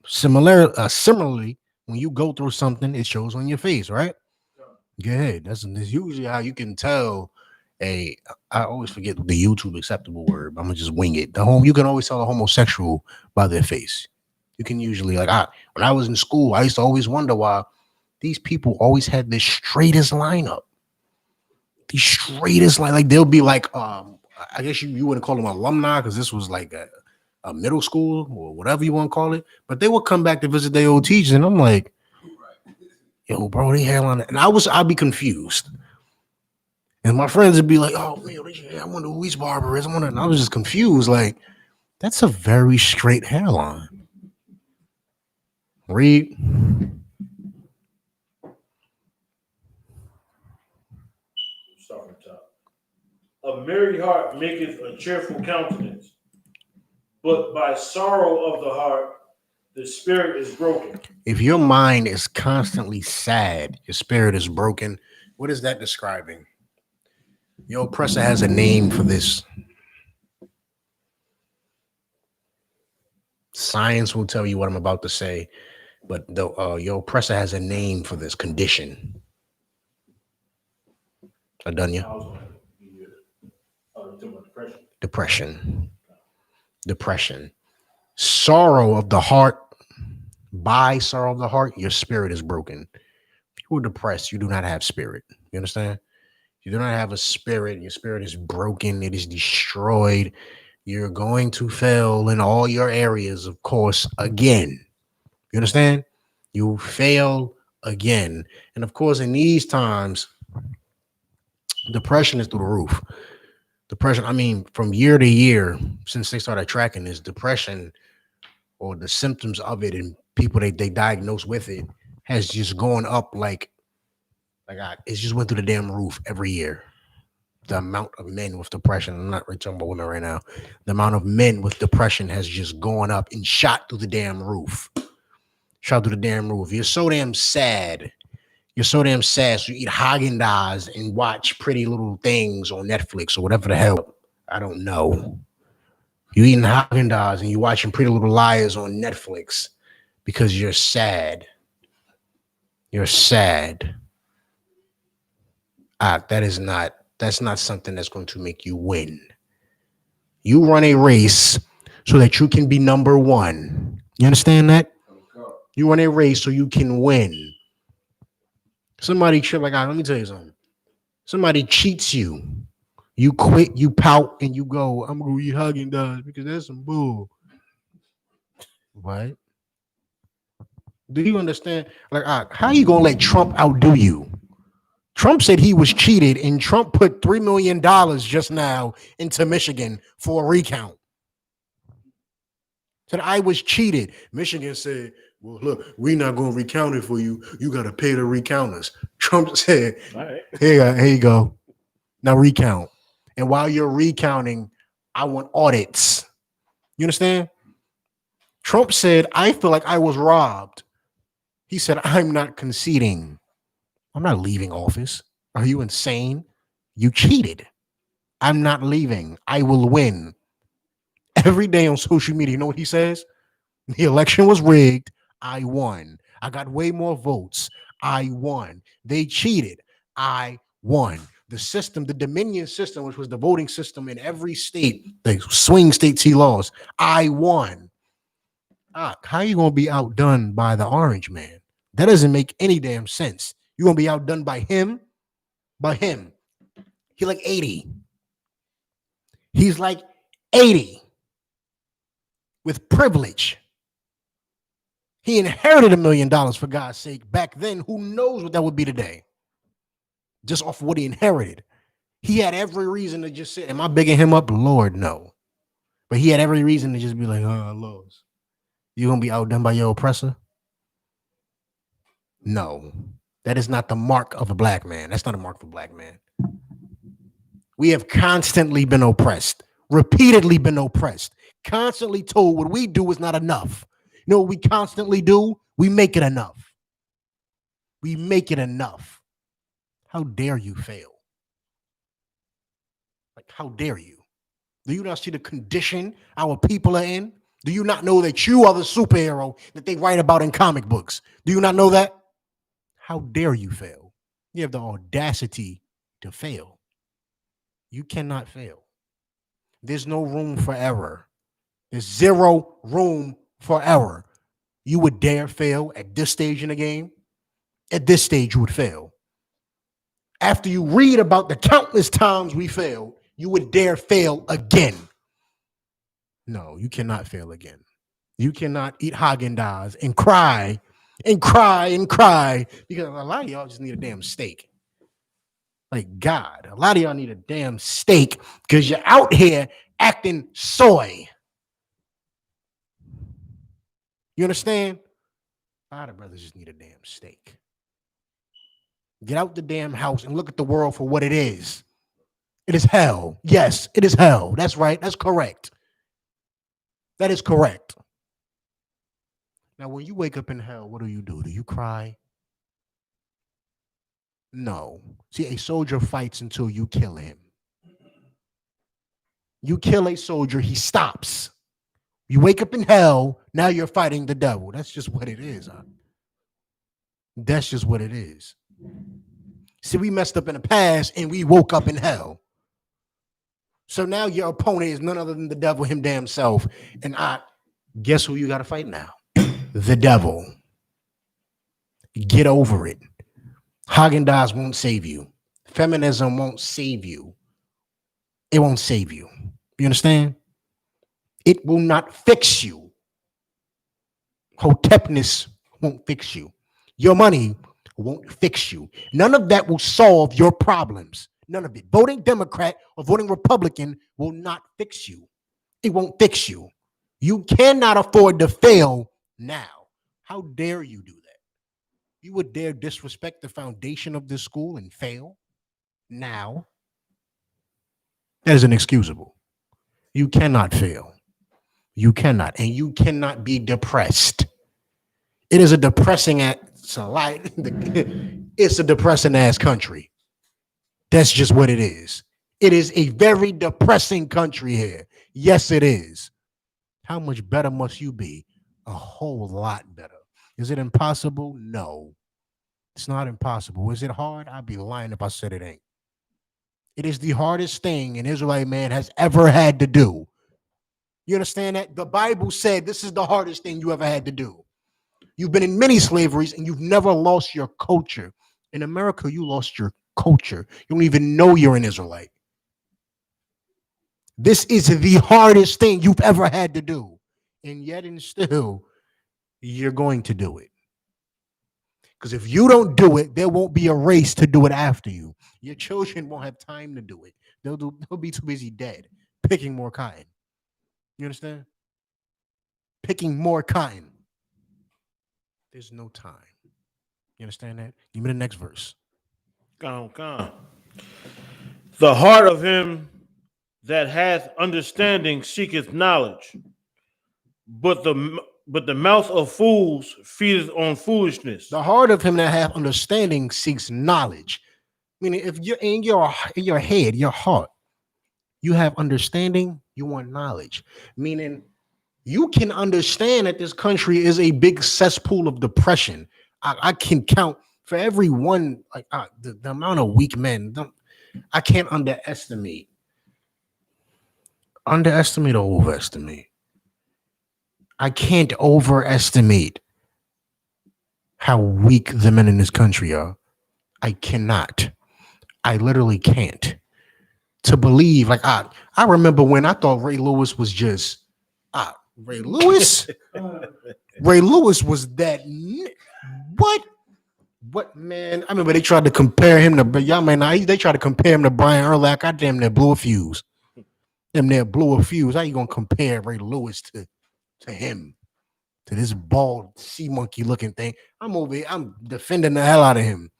Similarly, when you go through something, it shows on your face, right? Go ahead. That's usually how you can tell. I always forget the YouTube acceptable word, but I'm gonna just wing it. You can always tell a homosexual by their face. You can usually when I was in school, I used to always wonder why these people always had the straightest lineup. The straightest line, like they'll be like, I guess you wouldn't call them alumni because this was like a middle school or whatever you want to call it. But they would come back to visit their old teachers, and I'm like, yo, bro, they hairline. And I'd be confused. And my friends would be like, oh, man, I wonder who his barber is. And I was just confused. Like, that's a very straight hairline. Read. Start from the top. A merry heart maketh a cheerful countenance, but by sorrow of the heart, the spirit is broken. If your mind is constantly sad, your spirit is broken. What is that describing? Your oppressor has a name for this. Science will tell you what I'm about to say, but your oppressor has a name for this condition. I done you? Depression. Sorrow of the heart by sorrow of the heart, your spirit is broken. If you are depressed, you do not have spirit. You understand? You do not have a spirit. Your spirit is broken. It is destroyed. You're going to fail in all your areas, of course, again. You understand? You fail again. And of course, in these times, depression is through the roof. Depression, I mean, from year to year, since they started tracking this, depression or the symptoms of it and people they diagnose with it has just gone up it's just went through the damn roof every year. The amount of men with depression, I'm not really talking about women right now. The amount of men with depression has just gone up and shot through the damn roof. Shot through the damn roof. You're so damn sad. You're so damn sad. So you eat Haagen-Dazs and watch Pretty Little Things on Netflix or whatever the hell. I don't know. You eating Haagen-Dazs and you watching Pretty Little Liars on Netflix because you're sad. You're sad. That's not something that's going to make you win. You run a race so that you can be number one. You understand that? You run a race so you can win. Somebody let me tell you something. Somebody cheats you. You quit, you pout, and you go, I'm going to eat Haagen-Dazs because that's some bull. What? Do you understand? How you going to let Trump outdo you? Trump said he was cheated, and Trump put $3 million just now into Michigan for a recount. Said, I was cheated. Michigan said, well, look, we're not going to recount it for you. You got to pay the recounters. Trump said, all right, here you go. Now recount. And while you're recounting, I want audits. You understand? Trump said, I feel like I was robbed. He said, I'm not conceding. I'm not leaving office. Are you insane? You cheated. I'm not leaving. I will win. Every day on social media, you know what he says? The election was rigged. I won. I got way more votes. I won. They cheated. I won. The system, the Dominion system, which was the voting system in every state, the swing states he lost, I won. How are you going to be outdone by the orange man? That doesn't make any damn sense. You're going to be outdone by him? By him. He's like 80. He's like 80 with privilege. He inherited $1 million, for God's sake. Back then, who knows what that would be today? Just off of what he inherited. He had every reason to just say, am I bigging him up? Lord, no. But he had every reason to just be like, I lost. You're going to be outdone by your oppressor? No. That is not the mark of a black man. That's not a mark of a black man. We have constantly been oppressed, repeatedly been oppressed, constantly told what we do is not enough. You know what we constantly do? We make it enough. We make it enough. How dare you fail? How dare you? Do you not see the condition our people are in? Do you not know that you are the superhero that they write about in comic books? Do you not know that? How dare you fail? You have the audacity to fail. You cannot fail. There's no room for error. There's zero room for error. You would dare fail at this stage in the game? At this stage, you would fail. After you read about the countless times we failed, you would dare fail again. No, you cannot fail again. You cannot eat Haagen-Dazs and cry and cry and cry because a lot of y'all just need a damn steak. Like God, a lot of y'all need a damn steak because you're out here acting soy. You understand? A lot of brothers just need a damn steak. Get out the damn house and look at the world for what it is. It is hell. Yes, it is hell. That's right. That's correct. That is correct. Now, when you wake up in hell, what do? Do you cry? No. See, a soldier fights until you kill him. You kill a soldier, he stops. You wake up in hell, now you're fighting the devil. That's just what it is. Huh? That's just what it is. See, we messed up in the past and we woke up in hell. So now your opponent is none other than the devil, him damn self. And guess who you got to fight now? the devil. Get over it. Haagen-Dazs won't save you. Feminism won't save you. It won't save you. You understand? It will not fix you. Hotepness won't fix you. Your money won't fix you. None of that will solve your problems. None of it. Voting Democrat or voting Republican will not fix you. It won't fix you. You cannot afford to fail now. How dare you do that? You would dare disrespect the foundation of this school and fail now? That is inexcusable. You cannot fail. You cannot. And you cannot be depressed. It is a depressing it's a depressing ass country. That's just what it is. It is a very depressing country here. Yes, it is. How much better must you be? A whole lot better. Is it impossible? No. It's not impossible. Is it hard? I'd be lying if I said it ain't. It is the hardest thing an Israelite man has ever had to do. You understand that? The Bible said this is the hardest thing you ever had to do. You've been in many slaveries and you've never lost your culture. In America, you lost your culture. You don't even know you're an Israelite. This is the hardest thing you've ever had to do. And yet and still, you're going to do it. Because if you don't do it, there won't be a race to do it after you. Your children won't have time to do it. They'll be too busy dead, picking more cotton. You understand? Picking more cotton. There's no time. You understand that? Give me the next verse. Come. The heart of him that hath understanding seeketh knowledge, but the mouth of fools feedeth on foolishness. The heart of him that hath understanding seeks knowledge. Meaning, if you're in your head, your heart, you have understanding, you want knowledge. Meaning, you can understand that this country is a big cesspool of depression. I can count for every one, like the amount of weak men. I can't underestimate or overestimate. I can't overestimate how weak the men in this country are. I cannot. I literally can't. To believe, like I remember when I thought Ray Lewis was just Ray Lewis. Ray Lewis was that. What man? I remember they tried to compare him to they tried to compare him to Brian Urlacher. I damn near blew a fuse. How you gonna compare Ray Lewis to him? To this bald sea monkey looking thing? I'm over here. I'm defending the hell out of him.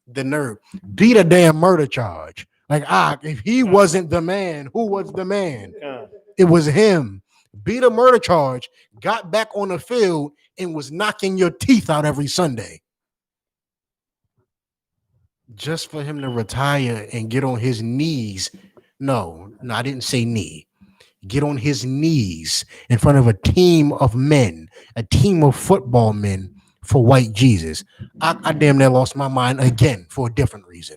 The nerve. Beat a damn murder charge. Like, if he wasn't the man, who was the man? It was him. Beat a murder charge, got back on the field, and was knocking your teeth out every Sunday. Just for him to retire and get on his knees. No, I didn't say knee. Get on his knees in front of a team of men, a team of football men for white Jesus. I damn near lost my mind again for a different reason.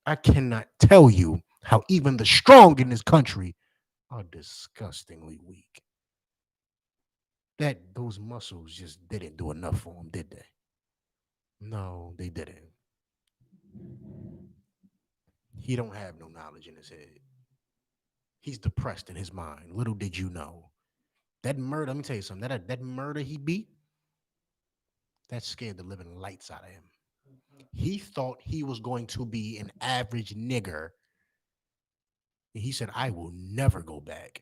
I cannot tell you how even the strong in this country are disgustingly weak. Those muscles just didn't do enough for them, did they? No, they didn't. He don't have no knowledge in his head. He's depressed in his mind. Little did you know. That murder, let me tell you something. That murder he beat, that scared the living lights out of him. He thought he was going to be an average nigger. And he said, I will never go back.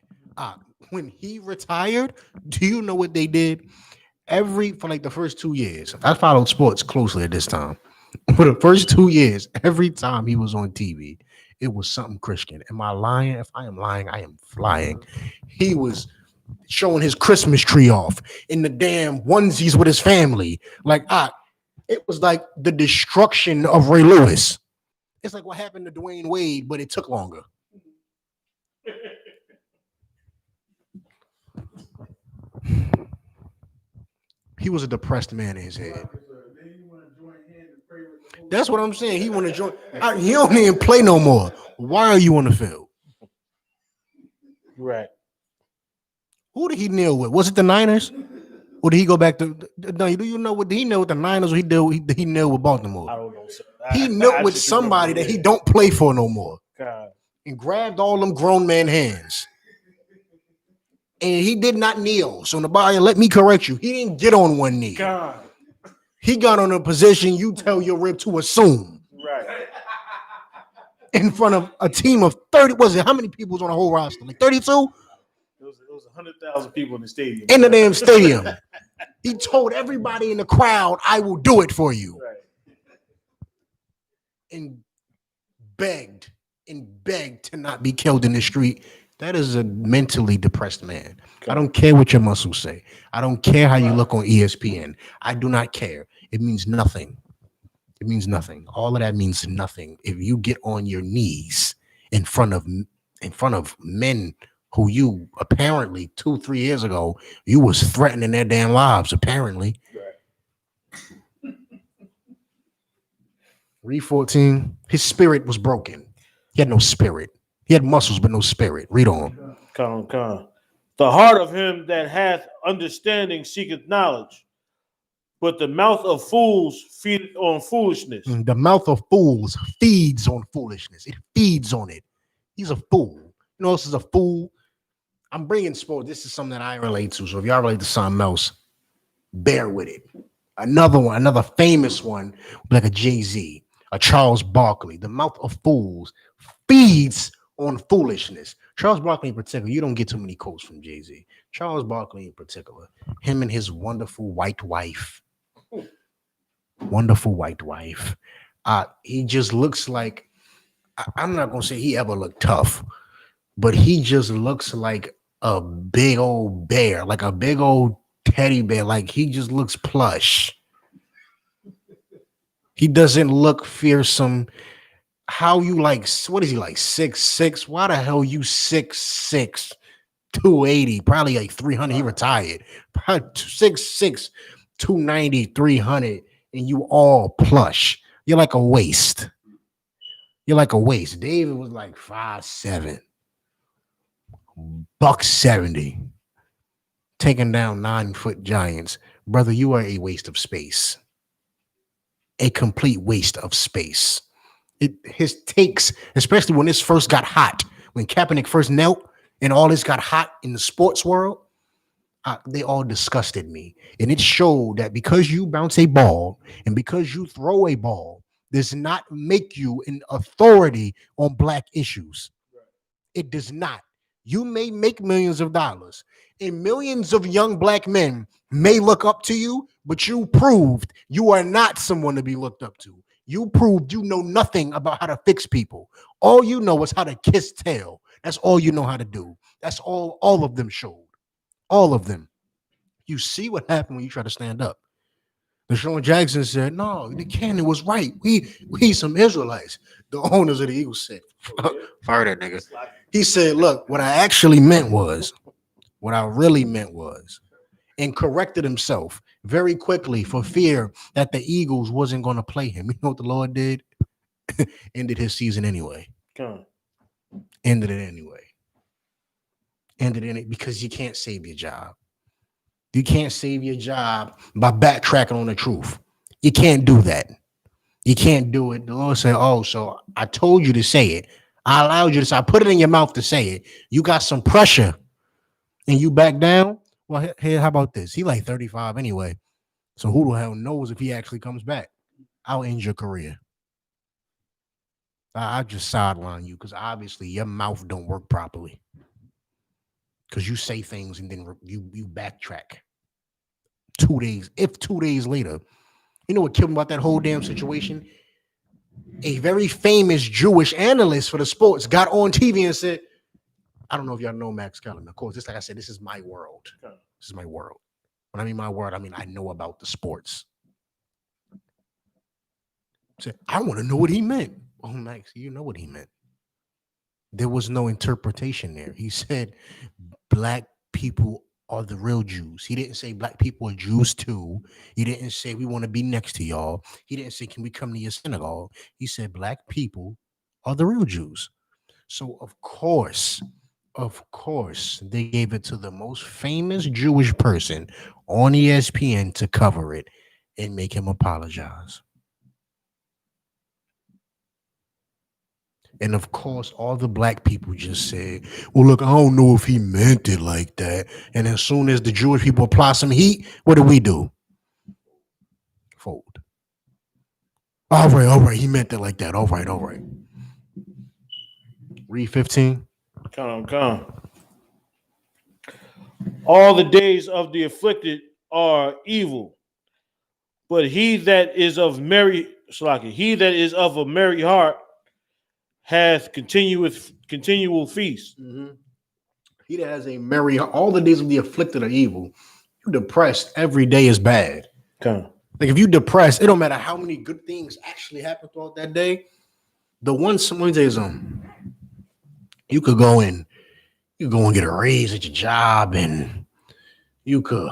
When he retired, do you know what they did? For like the first 2 years, I followed sports closely at this time. For the first 2 years, every time he was on TV, it was something Christian. Am I lying? If I am lying, I am flying. He was showing his Christmas tree off in the damn onesies with his family. Like, it was like the destruction of Ray Lewis. It's like what happened to Dwayne Wade, but it took longer. He was a depressed man in his head. That's what I'm saying. He want to join. He don't even play no more. Why are you on the field? Right. Who did he kneel with? Was it the Niners? Or did he go back to? No, do you know what? Did he kneel with the Niners or he kneel with I Baltimore? don't know, sir. He I knelt with just somebody remember, that he yeah. don't play for no more God. and grabbed all them grown man hands. And he did not kneel. So Nabaya, let me correct you. He didn't get on one knee. God. He got on a position you tell your rib to assume Right. in front of a team of 30. Was it how many people was on the whole roster? Like 32 It was 100,000 people in the stadium. in the damn stadium. He told everybody in the crowd, "I will do it for you," Right. and begged to not be killed in the street. That is a mentally depressed man. I don't care what your muscles say. I don't care how you look on ESPN. I do not care. It means nothing. It means nothing. All of that means nothing. If you get on your knees in front of men who you apparently 2-3 years ago you was threatening their damn lives, apparently. Right. Read 14. His spirit was broken. He had no spirit. He had muscles but no spirit. Read on. Come. The heart of him that hath understanding seeketh knowledge, but the mouth of fools feedeth on foolishness. The mouth of fools feeds on foolishness. It feeds on it. He's a fool. You know who else is a fool? I'm bringing sport. This is something that I relate to. So if y'all relate to something else, bear with it. Another one, another famous one, like a Jay-Z, a Charles Barkley. The mouth of fools feeds on foolishness. Charles Barkley in particular, you don't get too many quotes from Jay-Z. Charles Barkley in particular, him and his wonderful white wife. Wonderful white wife. He just looks like, I'm not going to say he ever looked tough, but he just looks like a big old bear, like a big old teddy bear. Like he just looks plush. He doesn't look fearsome. How you like, what is he like, 6'6"? Why the hell you 6'6", 280, probably like 300. He retired. Probably 6'6", 290, 300, and you all plush. You're like a waist. You're like a waist. David was like 5'7", $170, taking down 9-foot giants. Brother, you are a waste of space. A complete waste of space. His takes, especially when this first got hot, when Kaepernick first knelt and all this got hot in the sports world, they all disgusted me. And it showed that because you bounce a ball and because you throw a ball does not make you an authority on black issues. It does not. You may make millions of dollars and millions of young black men may look up to you, but you proved you are not someone to be looked up to. You proved you know nothing about how to fix people. All you know is how to kiss tail. That's all you know how to do. That's all of them showed. All of them. You see what happened when you try to stand up. Deshaun Jackson said, no, the Cannon was right. We some Israelites. The owners of the Eagles said, fire that nigga. He said, look, what I really meant was, and corrected himself very quickly for fear that the Eagles wasn't going to play him. You know what the Lord did? Ended his season anyway. Ended it anyway. Ended it because you can't save your job. You can't save your job by backtracking on the truth. You can't do that. You can't do it. The Lord said, oh, so I told you to say it. I allowed you to say, I put it in your mouth to say it. You got some pressure and you back down. Well, hey, how about this? He like 35 anyway. So who the hell knows if he actually comes back? I'll end your career. I just sideline you because obviously your mouth don't work properly. Because you say things and then you backtrack. 2 days, if 2 days later, you know what killed me about that whole damn situation? A very famous Jewish analyst for the sports got on TV and said, I don't know if y'all know Max Kellerman. Of course, just like I said, this is my world. This is my world. When I mean my world, I mean I know about the sports. Said, I want to know what he meant. Oh, Max, you know what he meant. There was no interpretation there. He said, black people are the real Jews. He didn't say black people are Jews too. He didn't say we want to be next to y'all. He didn't say, can we come to your synagogue? He said black people are the real Jews. So of course, Of course, they gave it to the most famous Jewish person on ESPN to cover it and make him apologize. And of course, all the black people just said, well, look, I don't know if he meant it like that. And as soon as the Jewish people apply some heat, what do? Fold. All right. He meant it like that. All right. Read 15. Come. All the days of the afflicted are evil, but he that is of a merry heart hath continual feast. Mm-hmm. He that has a merry heart, all the days of the afflicted are evil. You depressed, every day is bad. Come. Like if you depressed, it don't matter how many good things actually happen throughout that day. The one someone says, you could go and get a raise at your job, and you could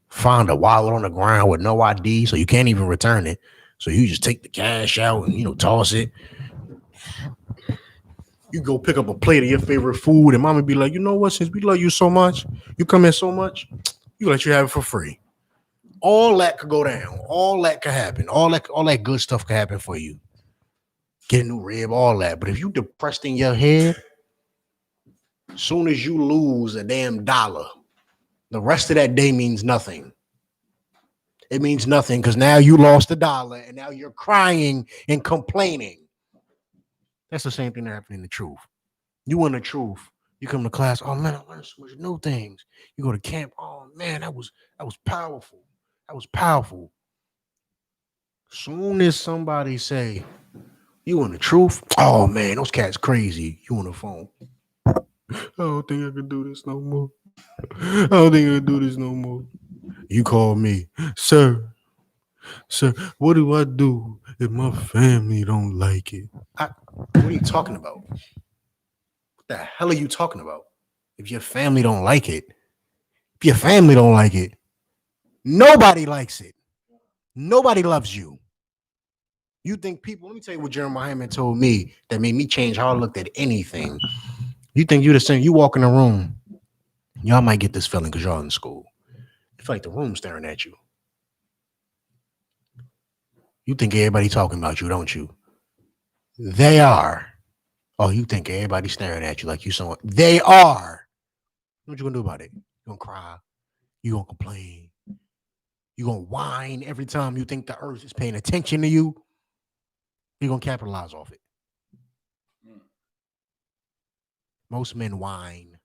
find a wallet on the ground with no ID, so you can't even return it. So you just take the cash out and toss it. You go pick up a plate of your favorite food, and mama be like, you know what? Since we love you so much, you come here so much, you let you have it for free. All that could go down. All that could happen. All that good stuff could happen for you. Get a new rib, all that. But if you depressed in your head, soon as you lose a damn dollar, the rest of that day means nothing. It means nothing because now you lost $1 and now you're crying and complaining. That's the same thing that happened in the truth. You want the truth. You come to class, oh man, I learned so much new things. You go to camp, oh man, that was powerful. That was powerful. Soon as somebody say, you want the truth? Oh man, those cats crazy. You on the phone. I don't think I can do this no more. I don't think I can do this no more. You call me, sir, what do I do if my family don't like it? What are you talking about? What the hell are you talking about? If your family don't like it, nobody likes it. Nobody loves you. You think people, let me tell you what Jeremiah Hyman told me that made me change how I looked at anything. You think you're the same, you walk in a room, y'all might get this feeling because y'all in school. It's like the room staring at you. You think everybody talking about you, don't you? They are. Oh, you think everybody staring at you like you someone? They are. What you gonna do about it? You gonna cry? You gonna complain? You gonna whine every time you think the earth is paying attention to you? You gonna capitalize off it? Most men whine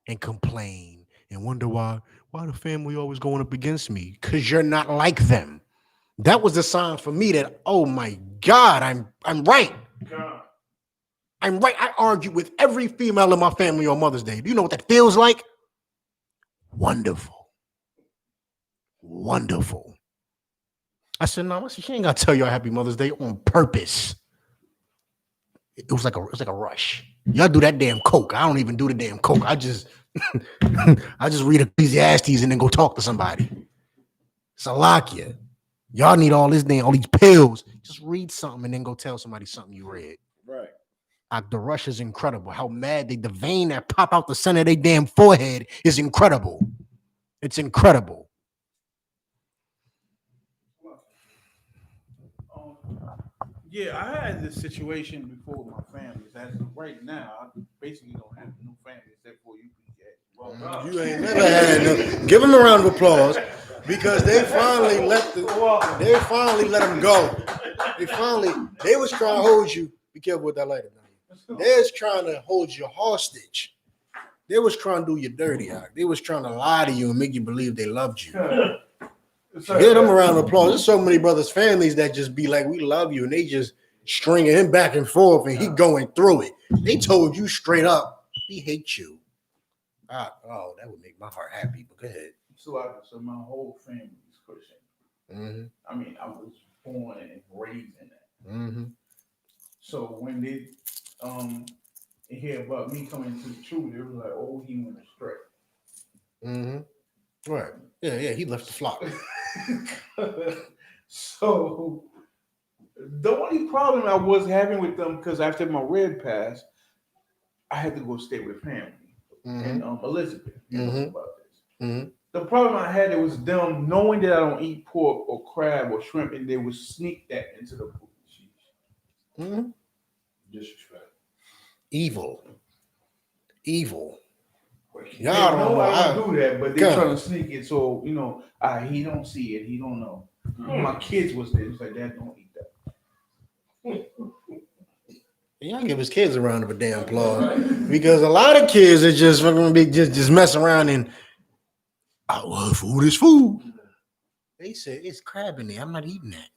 and complain and wonder why the family always going up against me? Because you're not like them. That was the sign for me that, oh my God, I'm right. I'm right. I argue with every female in my family on Mother's Day. Do you know what that feels like? Wonderful. I said, no, she ain't gotta tell you Happy Mother's Day on purpose. It was like a rush. Y'all do that damn coke. I don't even do the damn coke. I just read Ecclesiastes and then go talk to somebody. Salakia. Y'all need all these pills. Just read something and then go tell somebody something you read. Right. The rush is incredible. How mad the vein that pop out the center of their damn forehead is incredible. It's incredible. Yeah, I had this situation before with my family. As of right now, I basically don't have no family except for U.P.K. Well, You ain't never had no. Give them a round of applause because they finally let them go. They was trying to hold you. Be careful with that lighter. They was trying to hold you hostage. They was trying to do you dirty. They was trying to lie to you and make you believe they loved you. Give them a round of applause. There's so many brothers' families that just be like, we love you, and they just stringing him back and forth, and he going through it. They told you straight up, we hate you. Oh, that would make my heart happy. But go ahead. So my whole family is Christian. Mm-hmm. I mean, I was born and raised in that. Mm-hmm. So when they hear about me coming to the truth, they was like, "Oh, he went astray." Mm-hmm. Right. Yeah. He left the flock. So the only problem I was having with them, because after my red pass, I had to go stay with family. and Elizabeth. You know Mhm. about this. Mhm. The problem I had, it was them knowing that I don't eat pork or crab or shrimp, and they would sneak that into the food. Mhm. Disrespect. Evil. They Y'all don't know know. I don't do that, but they God. trying to sneak it. So he don't see it. He don't know. My kids was there. It's like, Dad, don't eat that. Y'all give his kids a round of a damn applause because a lot of kids are just gonna be just messing around and food is food. They said it's crab in there. I'm not eating that.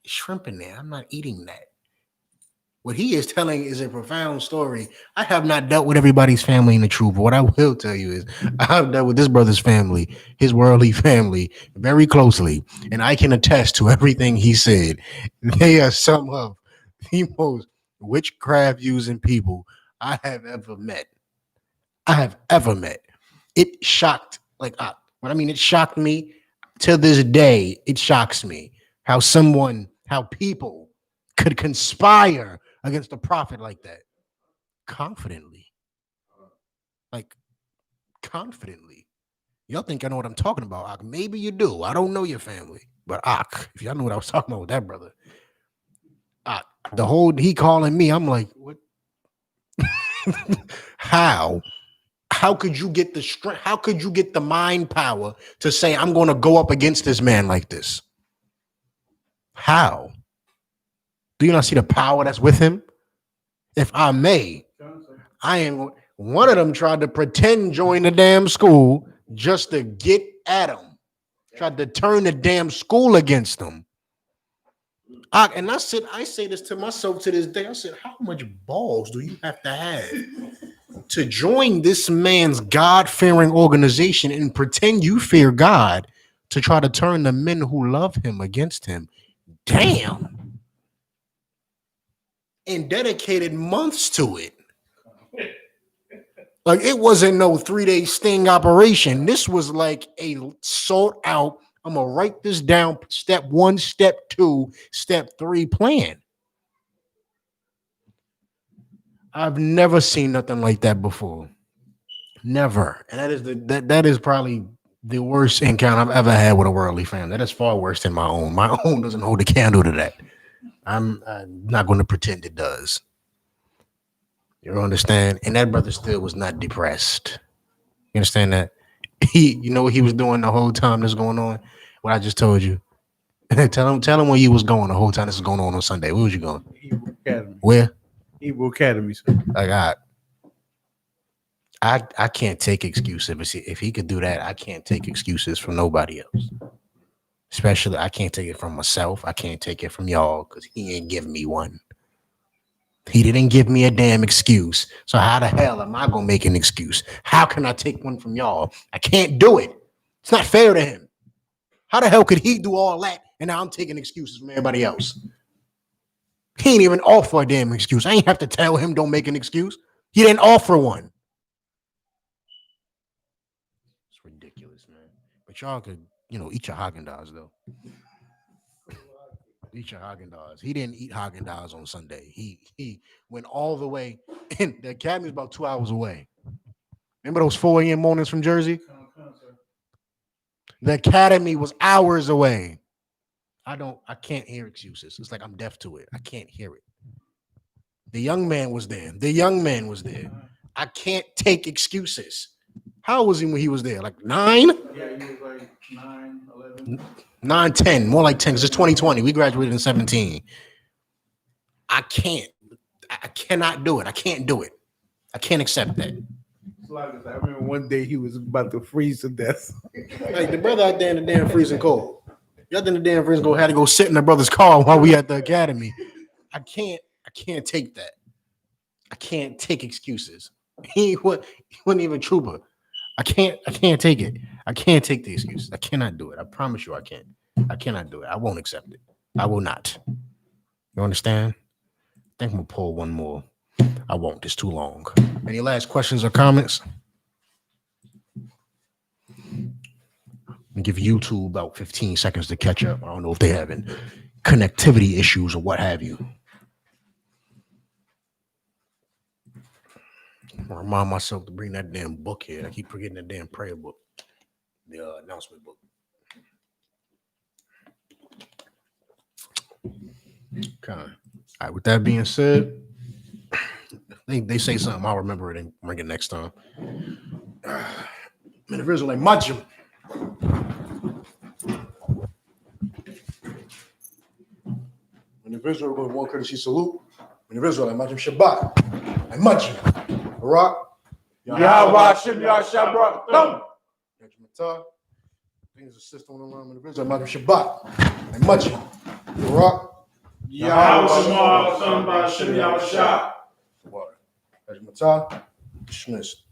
It's shrimp in there. I'm not eating that. What he is telling is a profound story. I have not dealt with everybody's family in the truth, but what I will tell you is I have dealt with this brother's family, his worldly family, very closely, and I can attest to everything he said. They are some of the most witchcraft using people I have ever met. It shocked, it shocked me to this day. It shocks me how people could conspire against a prophet like that confidently. Like, confidently. Y'all think I know what I'm talking about, Ak. Maybe you do. I don't know your family. But Ak, if y'all know what I was talking about with that brother, Ak, he calling me, I'm like, what? How? How could you get the strength? How could you get the mind power to say, I'm going to go up against this man like this? How? Do you not see the power that's with him? If I may, I am. One of them tried to pretend join the damn school just to get at him. Tried to turn the damn school against him. And I say this to myself to this day. I said, how much balls do you have to join this man's God-fearing organization and pretend you fear God to try to turn the men who love him against him? Damn. And dedicated months to it. Like, it wasn't no 3-day sting operation. This was like a sought out, I'm going to write this down, step 1, step 2, step 3 plan. I've never seen nothing like that before. Never. And that is probably the worst encounter I've ever had with a worldly family. That is far worse than my own. My own doesn't hold a candle to that. I'm not going to pretend it does. You understand? And that brother still was not depressed. You understand that? You know what he was doing the whole time this was going on? What I just told you. tell him where you was going the whole time this was going on Sunday. Where was you going? Hebrew Academy. Where? Hebrew Academy, sir. Like, I can't take excuses. If he could do that, I can't take excuses from nobody else. Especially, I can't take it from myself. I can't take it from y'all because he ain't give me one. He didn't give me a damn excuse. So how the hell am I going to make an excuse? How can I take one from y'all? I can't do it. It's not fair to him. How the hell could he do all that and now I'm taking excuses from everybody else? He ain't even offer a damn excuse. I ain't have to tell him don't make an excuse. He didn't offer one. It's ridiculous, man. But y'all could, eat your Haagen-Dazs, though. Eat your Haagen-Dazs. He didn't eat Haagen-Dazs on Sunday. He went all the way. And the academy's about 2 hours away. Remember those 4 a.m. mornings from Jersey? The academy was hours away. I can't hear excuses. It's like I'm deaf to it. I can't hear it. The young man was there. I can't take excuses. How was he when he was there? Like 9? Yeah, he was like 9, 11. 9, 10, more like 10, because it's 2020. We graduated in 17. I cannot do it. I can't do it. I can't accept that. I remember one day he was about to freeze to death. Like, the brother out there in the damn freezing cold. Y'all in the damn freezing cold had to go sit in the brother's car while we at the academy. I can't take that. I can't take excuses. He wasn't even a trooper. I can't take it. I can't take the excuse. I cannot do it. I promise you I can't. I cannot do it. I won't accept it. I will not. You understand? I think I'm going to pull one more. I won't. It's too long. Any last questions or comments? And give YouTube about 15 seconds to catch up. I don't know if they're having connectivity issues or what have you. I remind myself to bring that damn book here. I keep forgetting that damn prayer book, the announcement book. Okay. All right. With that being said, they say something. I'll remember it and bring it next time. Man, the Israelite Majim. When the Israel goes one courtesy salute. When the Israelite Majim Shabbat. And Majim. Barak. Yahweh Shem Yahshabrak Thumb. Things a sister on the line with the Israelite Majim Shabbat. And Majim. Barak. Yahweh Shema Thumb by Shem Yahshua. Matah. Dismissed.